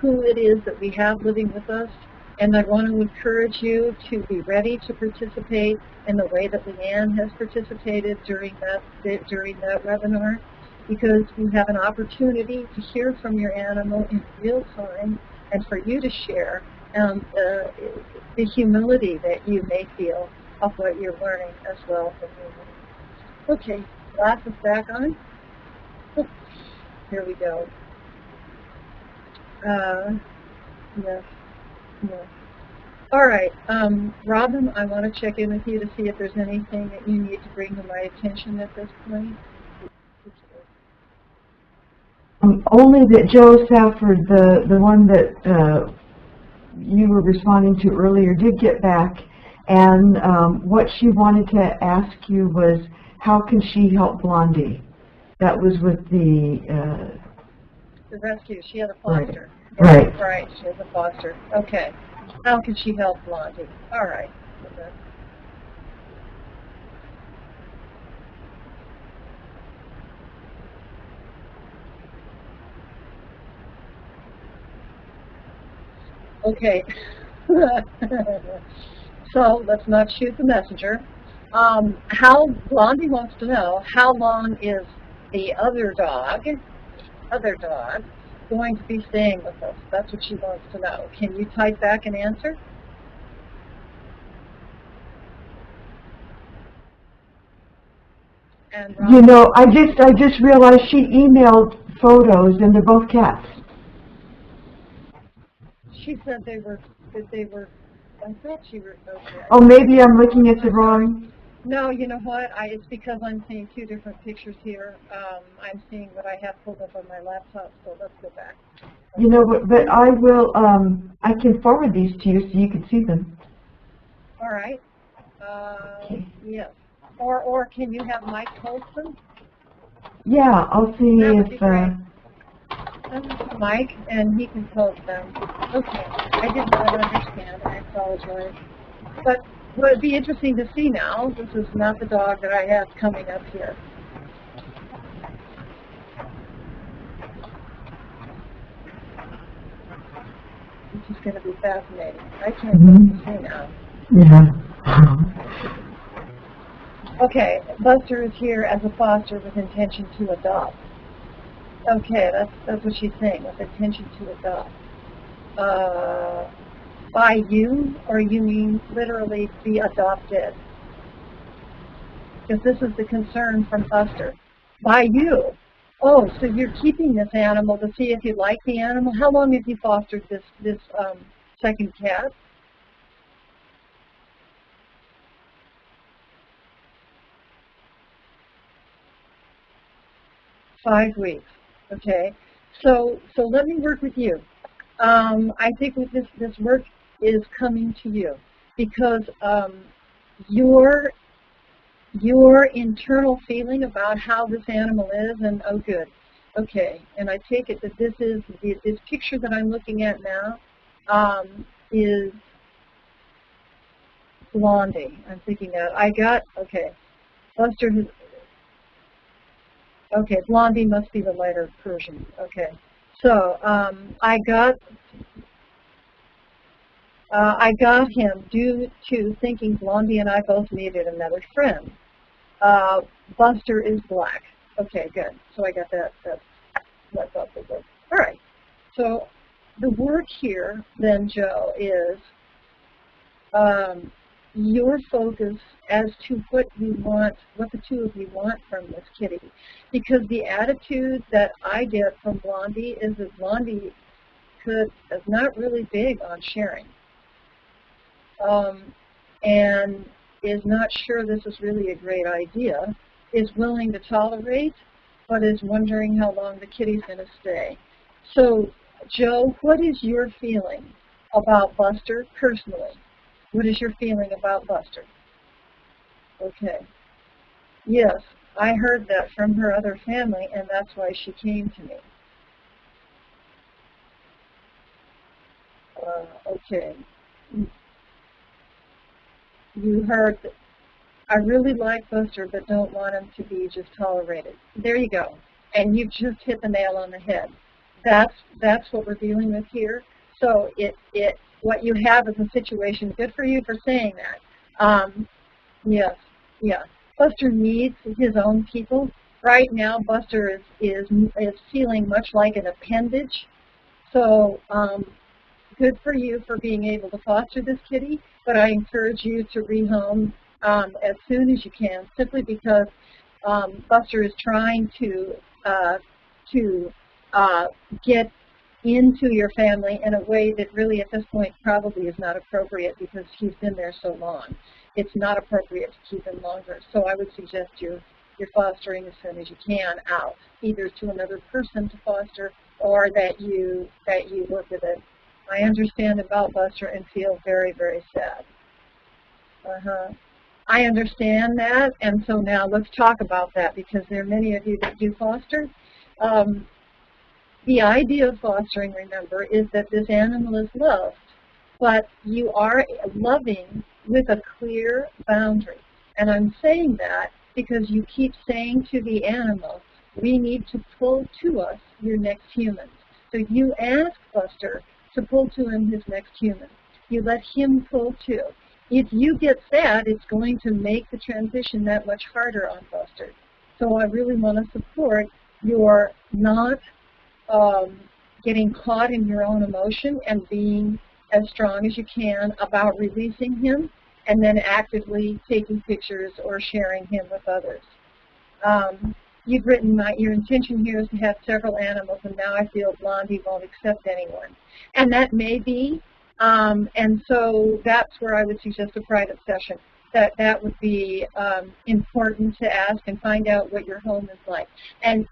Speaker 2: who it is that we have living with us. And I want to encourage you to be ready to participate in the way that Leanne has participated during that webinar, because you have an opportunity to hear from your animal in real time and for you to share the humility that you may feel of what you're learning as well from humans. Okay, glasses back on. Oh, here we go. Yes. Yes. All right, Robin, I want to check in with you to see if there's anything that you need to bring to my attention at this point.
Speaker 1: Only that Joe Safford, the one that you were responding to earlier, did get back, and what she wanted to ask you was, how can she help Blondie? That was with the
Speaker 2: rescue. She had a foster.
Speaker 1: Right.
Speaker 2: Right, she has a foster. Okay. How can she help Blondie? All right. Okay. So let's not shoot the messenger. How Blondie wants to know, how long is the other dog going to be staying with us? That's what she wants to know. Can you type back an answer? And
Speaker 1: you know, I just realized she emailed photos, and they're both cats.
Speaker 2: She said they were, I thought she wrote okay.
Speaker 1: Oh, maybe I'm looking at the wrong.
Speaker 2: No, you know what? It's because I'm seeing two different pictures here. I'm seeing what I have pulled up on my laptop, so let's go back.
Speaker 1: You know what, but I will, I can forward these to you so you can see them.
Speaker 2: All right. Yes. Or can you have Mike post them?
Speaker 1: Yeah, I'll see
Speaker 2: That would
Speaker 1: if...
Speaker 2: be great. Mike, and he can post them. Okay. I did not understand. I apologize. But what would be interesting to see now, this is not the dog that I have coming up here. This is going to be fascinating. I can't wait to see now.
Speaker 1: Yeah.
Speaker 2: Okay, Buster is here as a foster with intention to adopt. Okay, that's what she's saying, with intention to adopt. By you, or you mean literally be adopted? Because this is the concern from Buster. By you. Oh, so you're keeping this animal to see if you like the animal? How long have you fostered this second cat? $5 weeks. Okay. So let me work with you. I think with this work is coming to you because your internal feeling about how this animal is, and oh good, okay, and I take it that this picture that I'm looking at now is Blondie. I'm thinking that I got, okay, Buster has, Okay, Blondie must be the lighter Persian. Okay. So I got him due to thinking Blondie and I both needed another friend. Buster is black. Okay, good. So I got that. That's awfully good. All right. So the word here, then, Joe, is your focus as to what you want, what the two of you want from this kitty. Because the attitude that I get from Blondie is that Blondie is not really big on sharing. And is not sure this is really a great idea, is willing to tolerate, but is wondering how long the kitty's going to stay. So, Joe, what is your feeling about Buster personally? What is your feeling about Buster? Okay. Yes, I heard that from her other family, and that's why she came to me. Okay. You heard that I really like Buster, but don't want him to be just tolerated. There you go. And you've just hit the nail on the head. That's what we're dealing with here. So what you have is a situation. Good for you for saying that. Yes, yeah. Buster needs his own people. Right now, Buster is feeling much like an appendage. So good for you for being able to foster this kitty, but I encourage you to rehome as soon as you can, simply because Buster is trying to get into your family in a way that really at this point probably is not appropriate because he's been there so long. It's not appropriate to keep him longer. So I would suggest you're fostering as soon as you can out, either to another person to foster or that you work with it. I understand about Buster and feel very, very sad. I understand that, and so now let's talk about that because there are many of you that do foster. The idea of fostering, remember, is that this animal is loved, but you are loving with a clear boundary. And I'm saying that because you keep saying to the animal, we need to pull to us your next human. So you ask Buster to pull to him his next human. You let him pull too. If you get sad, it's going to make the transition that much harder on Buster. So I really want to support your not getting caught in your own emotion and being as strong as you can about releasing him and then actively taking pictures or sharing him with others. You've written your intention here is to have several animals, and now I feel Blondie won't accept anyone. And that may be, and so that's where I would suggest a private session. That would be important to ask and find out what your home is like. And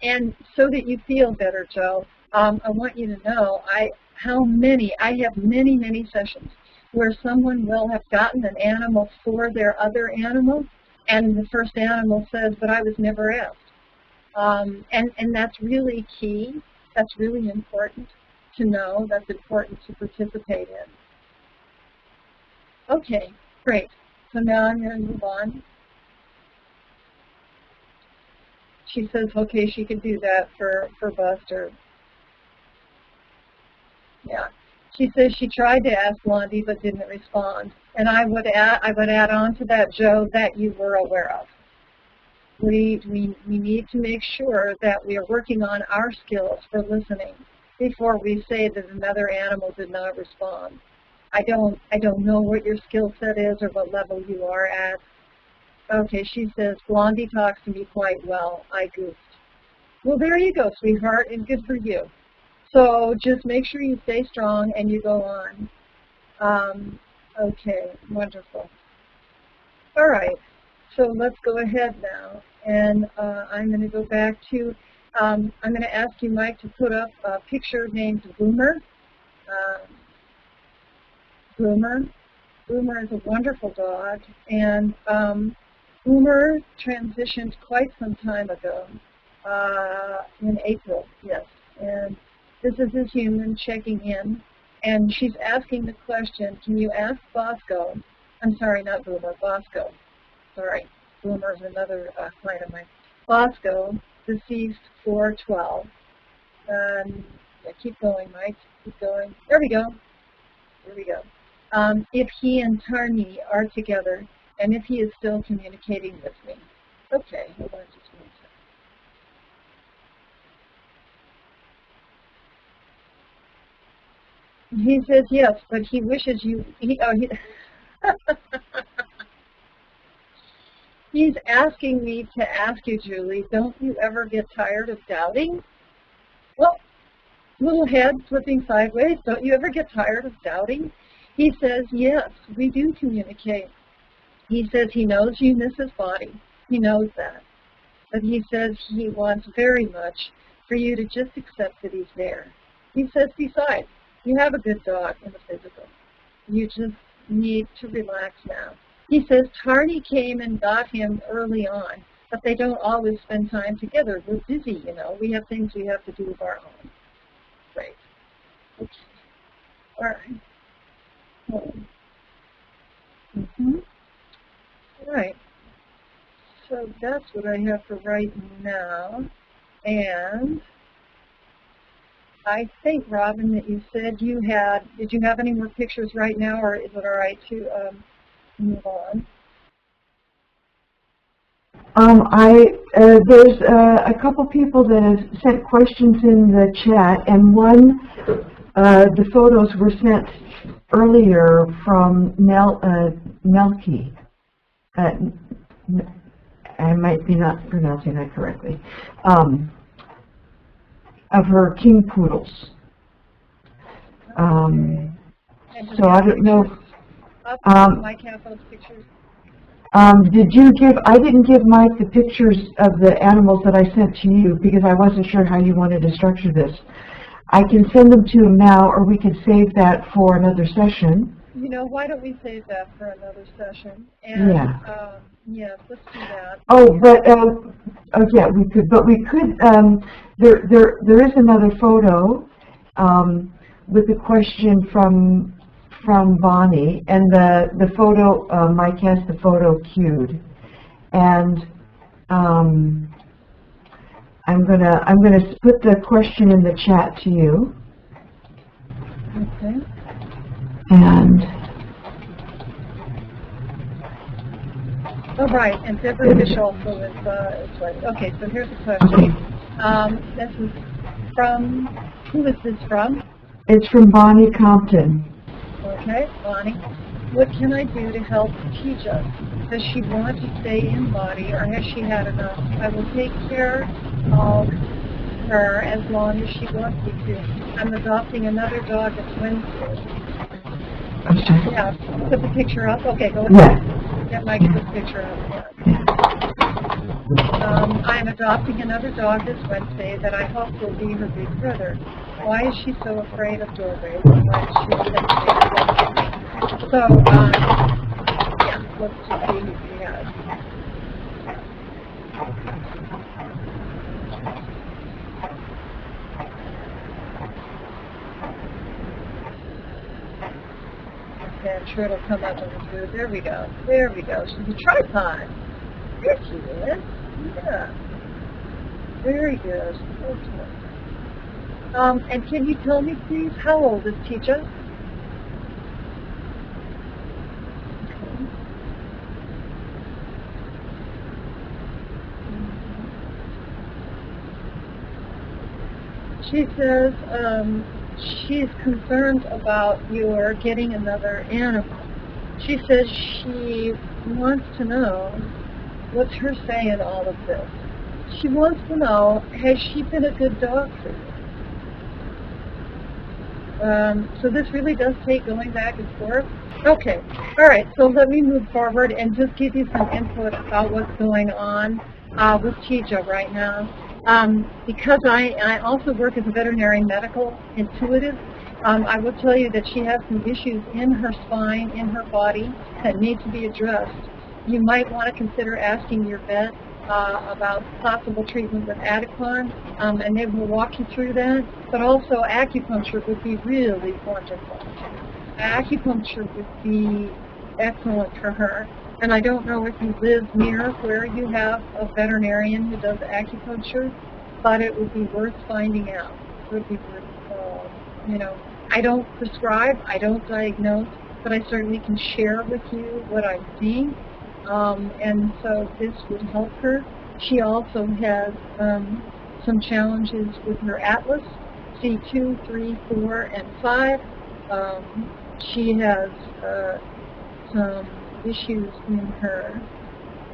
Speaker 2: so that you feel better, Joe, I want you to know I have many sessions where someone will have gotten an animal for their other animal, and the first animal says, but I was never asked. And that's really key. That's really important to know. That's important to participate in. Okay, great. So now I'm going to move on. She says, okay, she could do that for Buster. Yeah. She says she tried to ask Blondie but didn't respond. And I would add on to that, Joe, that you were aware of. We need to make sure that we are working on our skills for listening before we say that another animal did not respond. I don't know what your skill set is or what level you are at. Okay, she says, Blondie talks to me quite well. I goofed. Well, there you go, sweetheart, and good for you. So just make sure you stay strong and you go on. Okay, wonderful. All right, so let's go ahead now. And I'm going to go back to, I'm going to ask you, Mike, to put up a picture named Boomer. Boomer is a wonderful dog, and Boomer transitioned quite some time ago, in April, yes. And this is his human checking in, and she's asking the question, can you ask Bosco, I'm sorry, not Boomer, Bosco, sorry, Boomer is another client of mine. Bosco, deceased 412. Yeah, keep going, Mike. Keep going. There we go. There we go. If he and Tarni are together, and if he is still communicating with me. Okay, hold on just one second. He says yes, but he wishes you. He's asking me to ask you, Julie, don't you ever get tired of doubting? Well, little head flipping sideways, don't you ever get tired of doubting? He says, yes, we do communicate. He says he knows you miss his body. He knows that. But he says he wants very much for you to just accept that he's there. He says, besides, you have a good dog in the physical. You just need to relax now. He says Tarni came and got him early on, but they don't always spend time together. We're busy, you know. We have things we have to do of our own. Great. Okay. All right. All right. So that's what I have for right now. And I think, Robin, that you said you had, did you have any more pictures right now, or is it all right to move on?
Speaker 1: There's a couple people that have sent questions in the chat, and one, the photos were sent earlier from Melky. I might be not pronouncing that correctly. Of her king poodles. So I don't know.
Speaker 2: Mike have those pictures.
Speaker 1: Did you give, I didn't give Mike the pictures of the animals that I sent to you because I wasn't sure how you wanted to structure this. I can send them to him now, or we could save that for another session.
Speaker 2: You know, why don't we save that for another session? And,
Speaker 1: yeah.
Speaker 2: Yes, let's do that.
Speaker 1: Oh, but, oh yeah, we could, but we could, there is another photo with a question from Bonnie, and the photo, Mike has the photo queued, and I'm gonna put the question in the chat to you.
Speaker 2: Okay.
Speaker 1: And
Speaker 2: oh, right, and Deborah Fish also is right. Okay, so here's the question.
Speaker 1: Okay.
Speaker 2: This is from, who is this from?
Speaker 1: It's from Bonnie Compton.
Speaker 2: Okay, Bonnie. What can I do to help Tija? Does she want to stay in body, or has she had enough? I will take care of her as long as she wants me to. I'm adopting another dog this Wednesday.
Speaker 1: I'm sorry.
Speaker 2: Yeah, put the picture up. Okay, go ahead.
Speaker 1: Yeah.
Speaker 2: Yeah, Mike, put the picture up. Yeah. I'm adopting another dog this Wednesday that I hope will be her big brother. Why is she so afraid of doorways? Why is she sensitive? So, yeah, let's just see who she has. Okay, I'm sure it'll come up on the food. There we go. There we go. She's a tripod. There she is. Yeah. Very good. Okay. And can you tell me, please, how old is Tija? Okay. She says she's concerned about your getting another animal. She says she wants to know what's her say in all of this. She wants to know, has she been a good dog for you? So this really does take going back and forth. Okay, all right, so let me move forward and just give you some input about what's going on with Tija right now. Because I also work as a veterinary medical intuitive, I will tell you that she has some issues in her spine, in her body, that need to be addressed. You might want to consider asking your vet about possible treatment with Adicon, and they will walk you through that. But also acupuncture would be really wonderful. Acupuncture would be excellent for her. And I don't know if you live near where you have a veterinarian who does acupuncture, but it would be worth finding out. It would be worth, I don't prescribe, I don't diagnose, but I certainly can share with you what I'm seeing. And so this would help her. She also has some challenges with her atlas, C2, 3, 4, and 5. She has some issues in her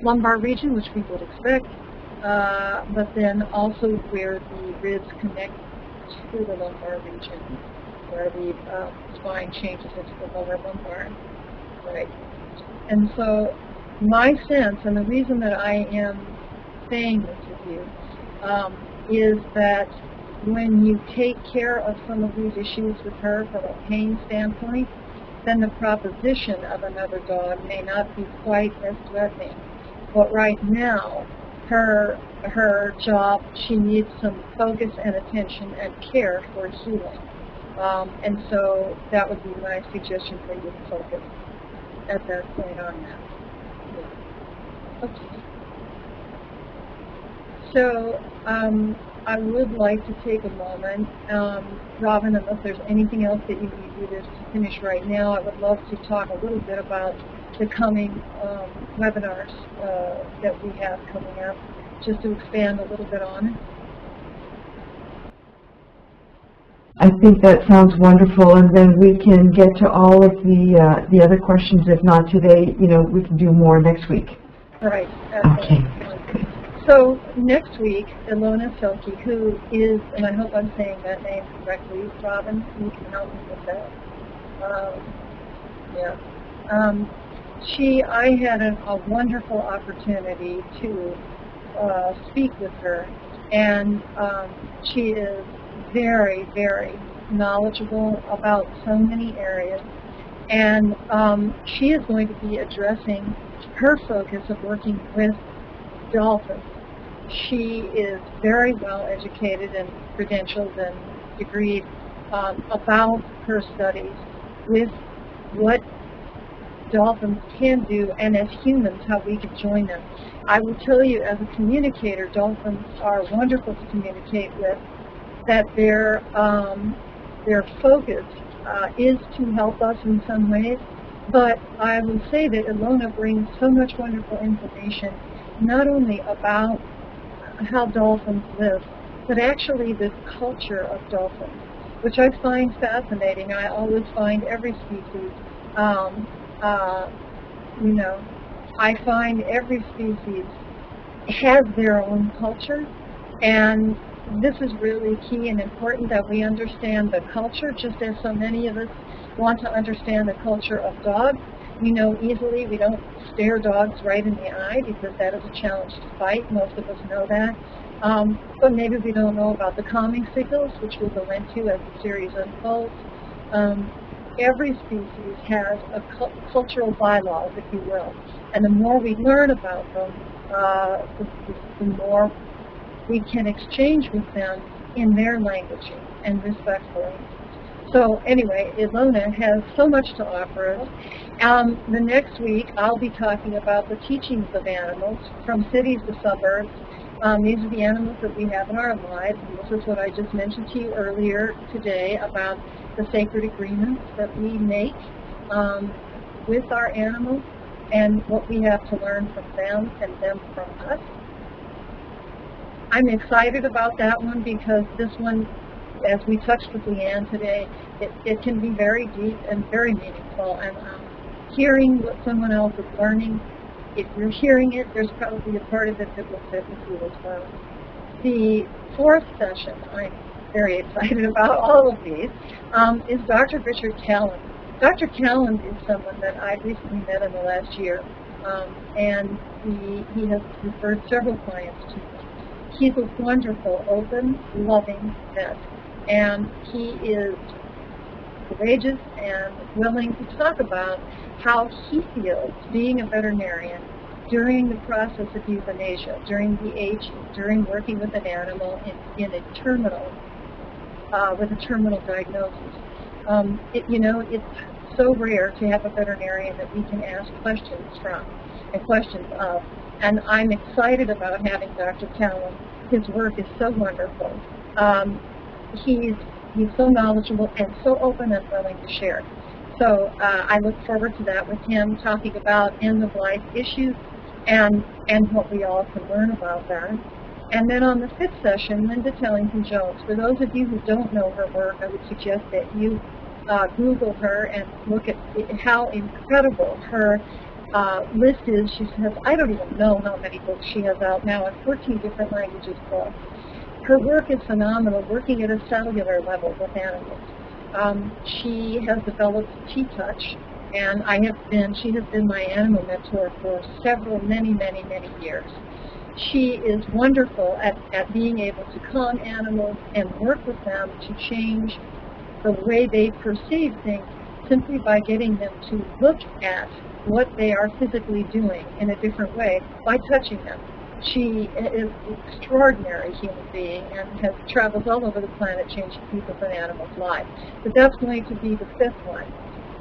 Speaker 2: lumbar region, which we would expect, but then also where the ribs connect to the lumbar region, where the spine changes into the lower lumbar, right? And so my sense, and the reason that I am saying this with you, is that when you take care of some of these issues with her from a pain standpoint, then the proposition of another dog may not be quite as threatening. But right now, her job, she needs some focus and attention and care for healing. And so that would be my suggestion for you to focus at that point on that. Yeah. Okay. So I would like to take a moment, Robin, unless there's anything else that you need me to finish right now, I would love to talk a little bit about the coming webinars that we have coming up, just to expand a little bit on it.
Speaker 1: I think that sounds wonderful, and then we can get to all of the other questions. If not today, we can do more next week.
Speaker 2: Right.
Speaker 1: Okay.
Speaker 2: So next week, Ilona Selke, who is, and I hope I'm saying that name correctly, Robin, you can help me with that. I had a wonderful opportunity to speak with her, and she is very, very knowledgeable about so many areas, and she is going to be addressing her focus of working with dolphins. She is very well educated and credentialed and degreed about her studies with what dolphins can do, and as humans, how we can join them. I will tell you, as a communicator, dolphins are wonderful to communicate with, that their focus is to help us in some ways, but I will say that Ilona brings so much wonderful information, not only about how dolphins live, but actually this culture of dolphins, which I find fascinating. I always find every species, I find every species has their own culture, and this is really key and important that we understand the culture, just as so many of us want to understand the culture of dogs. We know easily we don't stare dogs right in the eye because that is a challenge to fight. Most of us know that. But maybe we don't know about the calming signals, which we'll go into as the series unfolds. Every species has a cultural bylaws, if you will. And the more we learn about them, the more we can exchange with them in their language and respectfully. So anyway, Ilona has so much to offer us. The next week, I'll be talking about the teachings of animals from cities to suburbs. These are the animals that we have in our lives. And this is what I just mentioned to you earlier today about the sacred agreements that we make with our animals and what we have to learn from them and them from us. I'm excited about that one because this one, as we touched with Leanne today, it can be very deep and very meaningful. And hearing what someone else is learning, if you're hearing it, there's probably a part of it that will fit with you as well. The fourth session, I'm very excited about all of these, is Dr. Richard Callan. Dr. Callan is someone that I recently met in the last year, and he has referred several clients to me. He's a wonderful, open, loving vet, and he is courageous and willing to talk about how he feels being a veterinarian during the process of euthanasia, during the aging, during working with an animal in a terminal, with a terminal diagnosis. It's so rare to have a veterinarian that we can ask questions from. and questions of. And I'm excited about having Dr. Callan. His work is so wonderful. He's so knowledgeable and so open and willing to share. So I look forward to that with him, talking about end-of-life issues and what we all can learn about that. And then on the 5th session, Linda Tellington-Jones. For those of you who don't know her work, I would suggest that you Google her and look at how incredible her list is. She has, I don't even know how many books she has out now, in 14 different languages plus. Her work is phenomenal, working at a cellular level with animals. She has developed T-Touch, and she has been my animal mentor for many years. She is wonderful at being able to calm animals and work with them to change the way they perceive things simply by getting them to look at what they are physically doing in a different way by touching them. She is an extraordinary human being and travels all over the planet changing people's and animals' lives. But that's going to be the 5th one.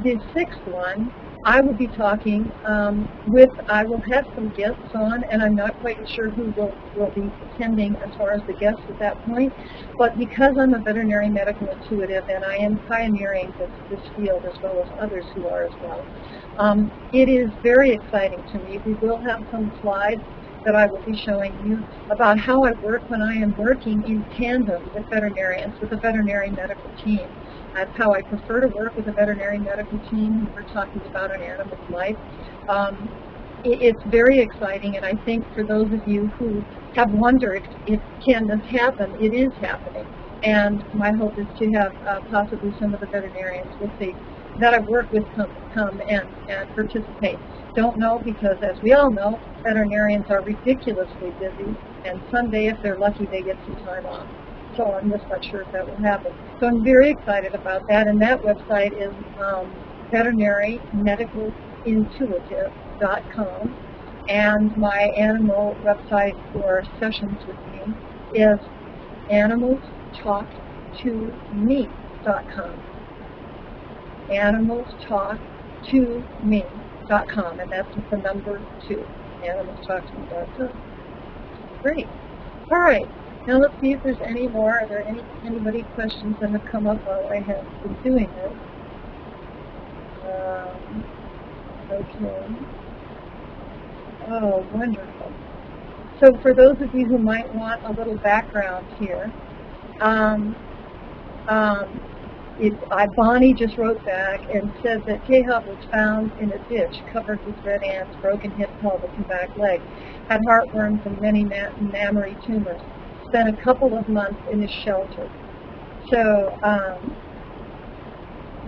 Speaker 2: The 6th one, I will be talking I will have some guests on, and I'm not quite sure who will be attending as far as the guests at that point, but because I'm a veterinary medical intuitive and I am pioneering this field as well as others who are as well, it is very exciting to me. We will have some slides that I will be showing you about how I work when I am working in tandem with veterinarians, with a veterinary medical team. That's how I prefer to work with a veterinary medical team when we're talking about an animal's life. It's very exciting, and I think for those of you who have wondered if can this happen, it is happening. And my hope is to have possibly some of the veterinarians that I work with come and participate. Don't know, because as we all know, veterinarians are ridiculously busy, and someday, if they're lucky, they get some time off. So I'm just not sure if that will happen. So I'm very excited about that, and that website is veterinarymedicalintuitive.com, and my animal website for sessions with me is animalstalktome.com. animalstalktome.com, and that's with the number 2, animalstalktome.com. Great. All right. Now let's see if there's any more. Are there anybody questions that have come up while I have been doing this? Okay. Oh, wonderful. So for those of you who might want a little background here, Bonnie just wrote back and said that Teja was found in a ditch covered with red ants, broken hip, pelvis, and back leg, had heartworms and many mammary tumors. Spent a couple of months in a shelter. So,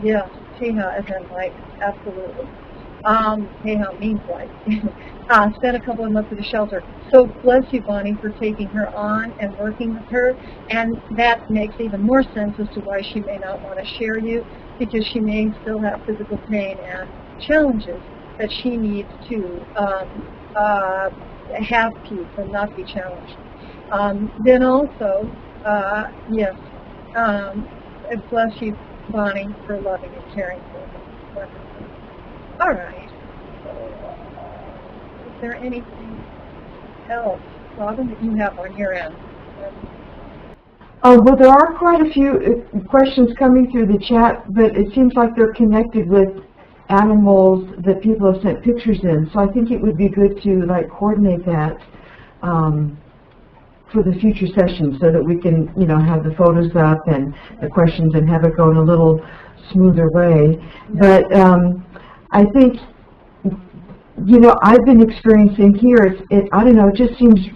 Speaker 2: yes, Teja is in life, absolutely. Teja means life. Spent a couple of months in a shelter. So bless you, Bonnie, for taking her on and working with her. And that makes even more sense as to why she may not want to share you, because she may still have physical pain and challenges that she needs to have peace and not be challenged. Then also, yes, bless you, Bonnie, for loving and caring for me. Wonderful. All right. Is there anything else, Robin, that you have on your end?
Speaker 1: Well, there are quite a few questions coming through the chat, but it seems like they're connected with animals that people have sent pictures in. So I think it would be good to coordinate that for the future sessions, so that we can, have the photos up and the questions and have it go in a little smoother way. But I think, I've been experiencing here, I don't know, it just seems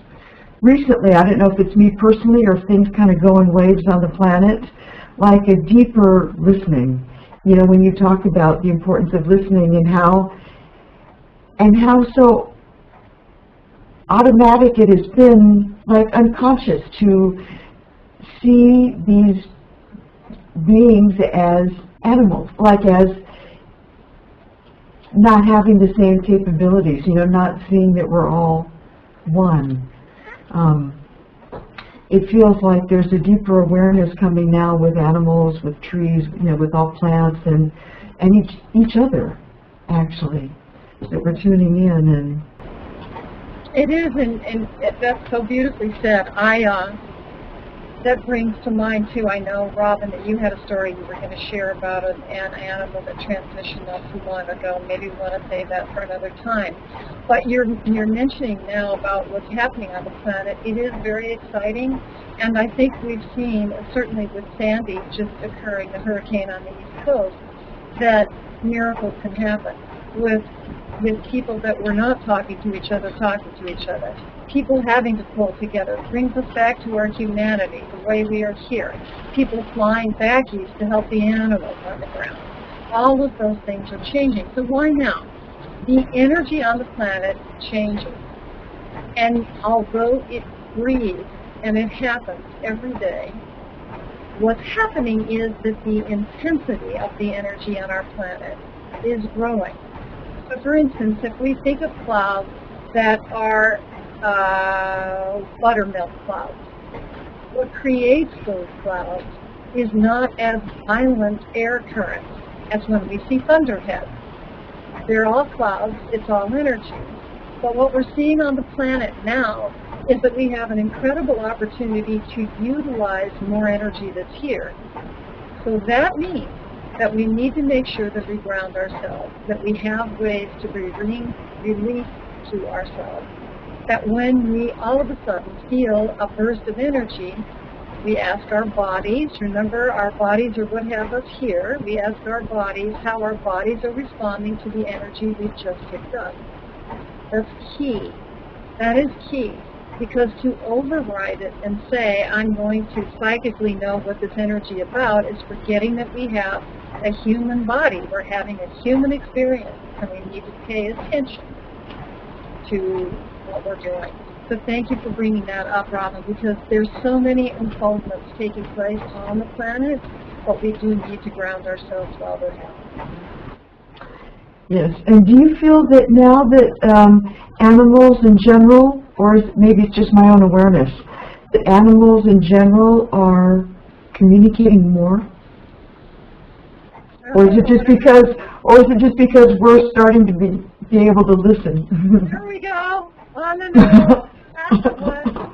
Speaker 1: recently, I don't know if it's me personally or if things kind of go in waves on the planet, like a deeper listening. When you talk about the importance of listening and how so automatic it has been, unconscious, to see these beings as animals, as not having the same capabilities, not seeing that we're all one. It feels like there's a deeper awareness coming now with animals, with trees, with all plants and each other, actually, that we're tuning in. And
Speaker 2: It is, and that's so beautifully said. That brings to mind, too, I know, Robin, that you had a story you were going to share about an animal that transitioned not too long ago. Maybe we want to save that for another time. But you're mentioning now about what's happening on the planet. It is very exciting, and I think we've seen, certainly with Sandy just occurring, the hurricane on the East Coast, that miracles can happen with people that were not talking to each other. People having to pull together brings us back to our humanity, the way we are here. People flying back east to help the animals on the ground. All of those things are changing. So why now? The energy on the planet changes. And although it breathes, and it happens every day, what's happening is that the intensity of the energy on our planet is growing. So for instance, if we think of clouds that are buttermilk clouds, what creates those clouds is not as violent air currents as when we see thunderheads. They're all clouds, it's all energy. But what we're seeing on the planet now is that we have an incredible opportunity to utilize more energy that's here. So that means that we need to make sure that we ground ourselves, that we have ways to be released to ourselves, that when we all of a sudden feel a burst of energy, we ask our bodies, remember our bodies are what have us here, we ask our bodies how our bodies are responding to the energy we've just picked up. That's key. That is key. Because to override it and say, I'm going to psychically know what this energy is about, is forgetting that we have a human body. We're having a human experience, and we need to pay attention to what we're doing. So thank you for bringing that up, Robin, because there's so many unfoldments taking place on the planet, but we do need to ground ourselves while they're happening.
Speaker 1: Yes, and do you feel that now that animals in general, or maybe it's just my own awareness, that animals in general are communicating more? Or is it just because we're starting to be able to listen?
Speaker 2: Here we go. On the news. That's the one.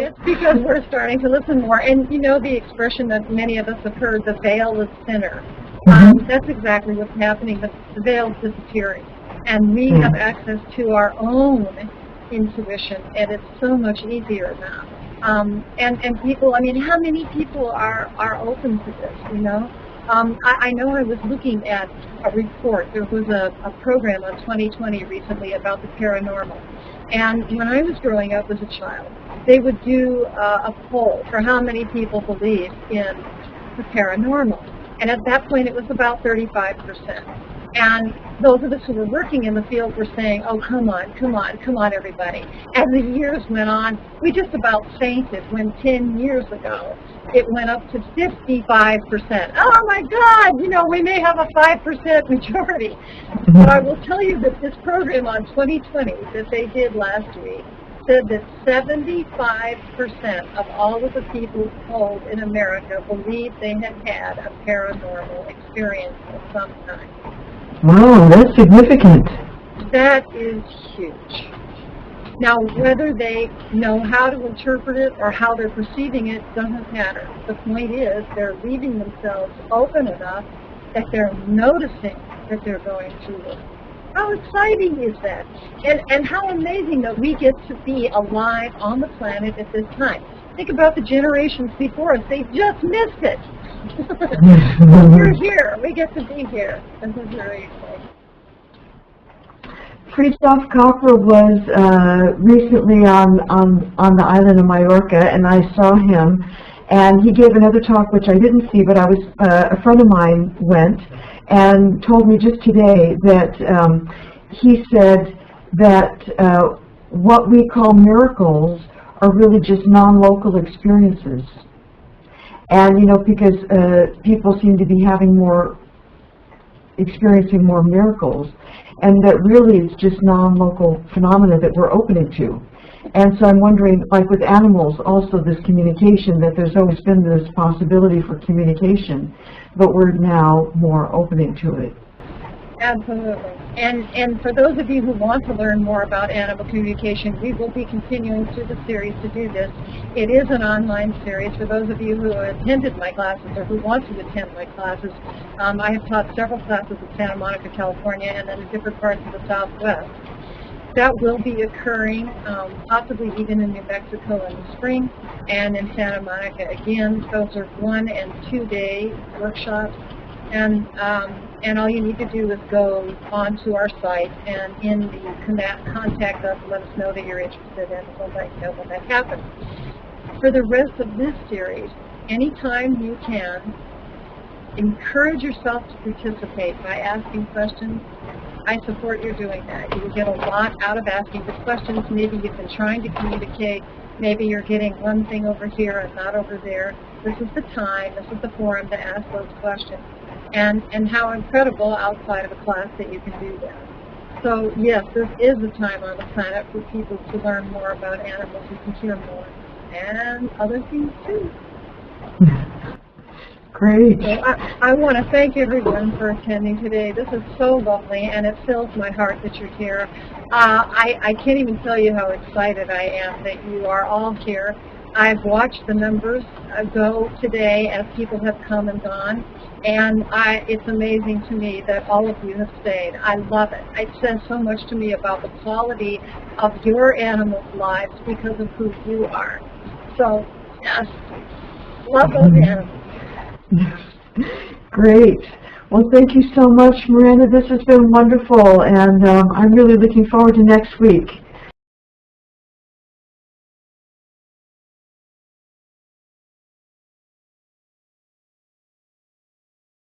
Speaker 2: It's because we're starting to listen more. And you know the expression that many of us have heard, the veil is thinner. That's exactly what's happening. The veil is disappearing. And we have access to our own intuition, and it's so much easier now. And people, I mean, how many people are open to this, you know? I know I was looking at a report. There was a program on 2020 recently about the paranormal. And when I was growing up as a child, they would do a poll for how many people believe in the paranormal. And at that point, it was about 35%. And those of us who were working in the field were saying, oh, come on, everybody. As the years went on, we just about fainted when 10 years ago it went up to 55%. Oh, my God, you know, we may have a 5% majority. So I will tell you that this program on 2020 that they did last week said that 75% of all of the people polled in America believed they had had a paranormal experience of some kind.
Speaker 1: Wow, that's significant.
Speaker 2: That is huge. Now, whether they know how to interpret it or how they're perceiving it doesn't matter. The point is they're leaving themselves open enough that they're noticing that they're going through it. How exciting is that? And how amazing that we get to be alive on the planet at this time. Think about the generations before us. They just missed it. We're here. We get to be here. This is very exciting.
Speaker 1: Christoph Copper was recently on the island of Mallorca, and I saw him, and he gave another talk which I didn't see, but a friend of mine went and told me just today that he said that what we call miracles are really just non-local experiences. And, you know, because people seem to be experiencing more miracles, and that really it's just non-local phenomena that we're opening to. And so I'm wondering, like with animals, also this communication, that there's always been this possibility for communication, but we're now more opening to it.
Speaker 2: Absolutely. And for those of you who want to learn more about animal communication, we will be continuing through the series to do this. It is an online series. For those of you who attended my classes or who want to attend my classes, I have taught several classes in Santa Monica, California, and then in different parts of the Southwest. That will be occurring possibly even in New Mexico in the spring, and in Santa Monica again. Those are 1- and 2-day workshops. And all you need to do is go onto our site and in the contact us, let us know that you're interested, and we'll let you know when that happens. For the rest of this series, anytime you can, encourage yourself to participate by asking questions. I support you doing that. You will get a lot out of asking the questions. Maybe you've been trying to communicate. Maybe you're getting one thing over here and not over there. This is the time, this is the forum to ask those questions. And how incredible outside of a class that you can do that. So yes, this is a time on the planet for people to learn more about animals and to hear more. And other things too.
Speaker 1: Great.
Speaker 2: So I want to thank everyone for attending today. This is so lovely, and it fills my heart that you're here. I can't even tell you how excited I am that you are all here. I've watched the numbers go today as people have come and gone, and it's amazing to me that all of you have stayed. I love it. It says so much to me about the quality of your animals' lives because of who you are. So, yes, love those animals.
Speaker 1: Great. Well, thank you so much, Miranda. This has been wonderful, and I'm really looking forward to next week.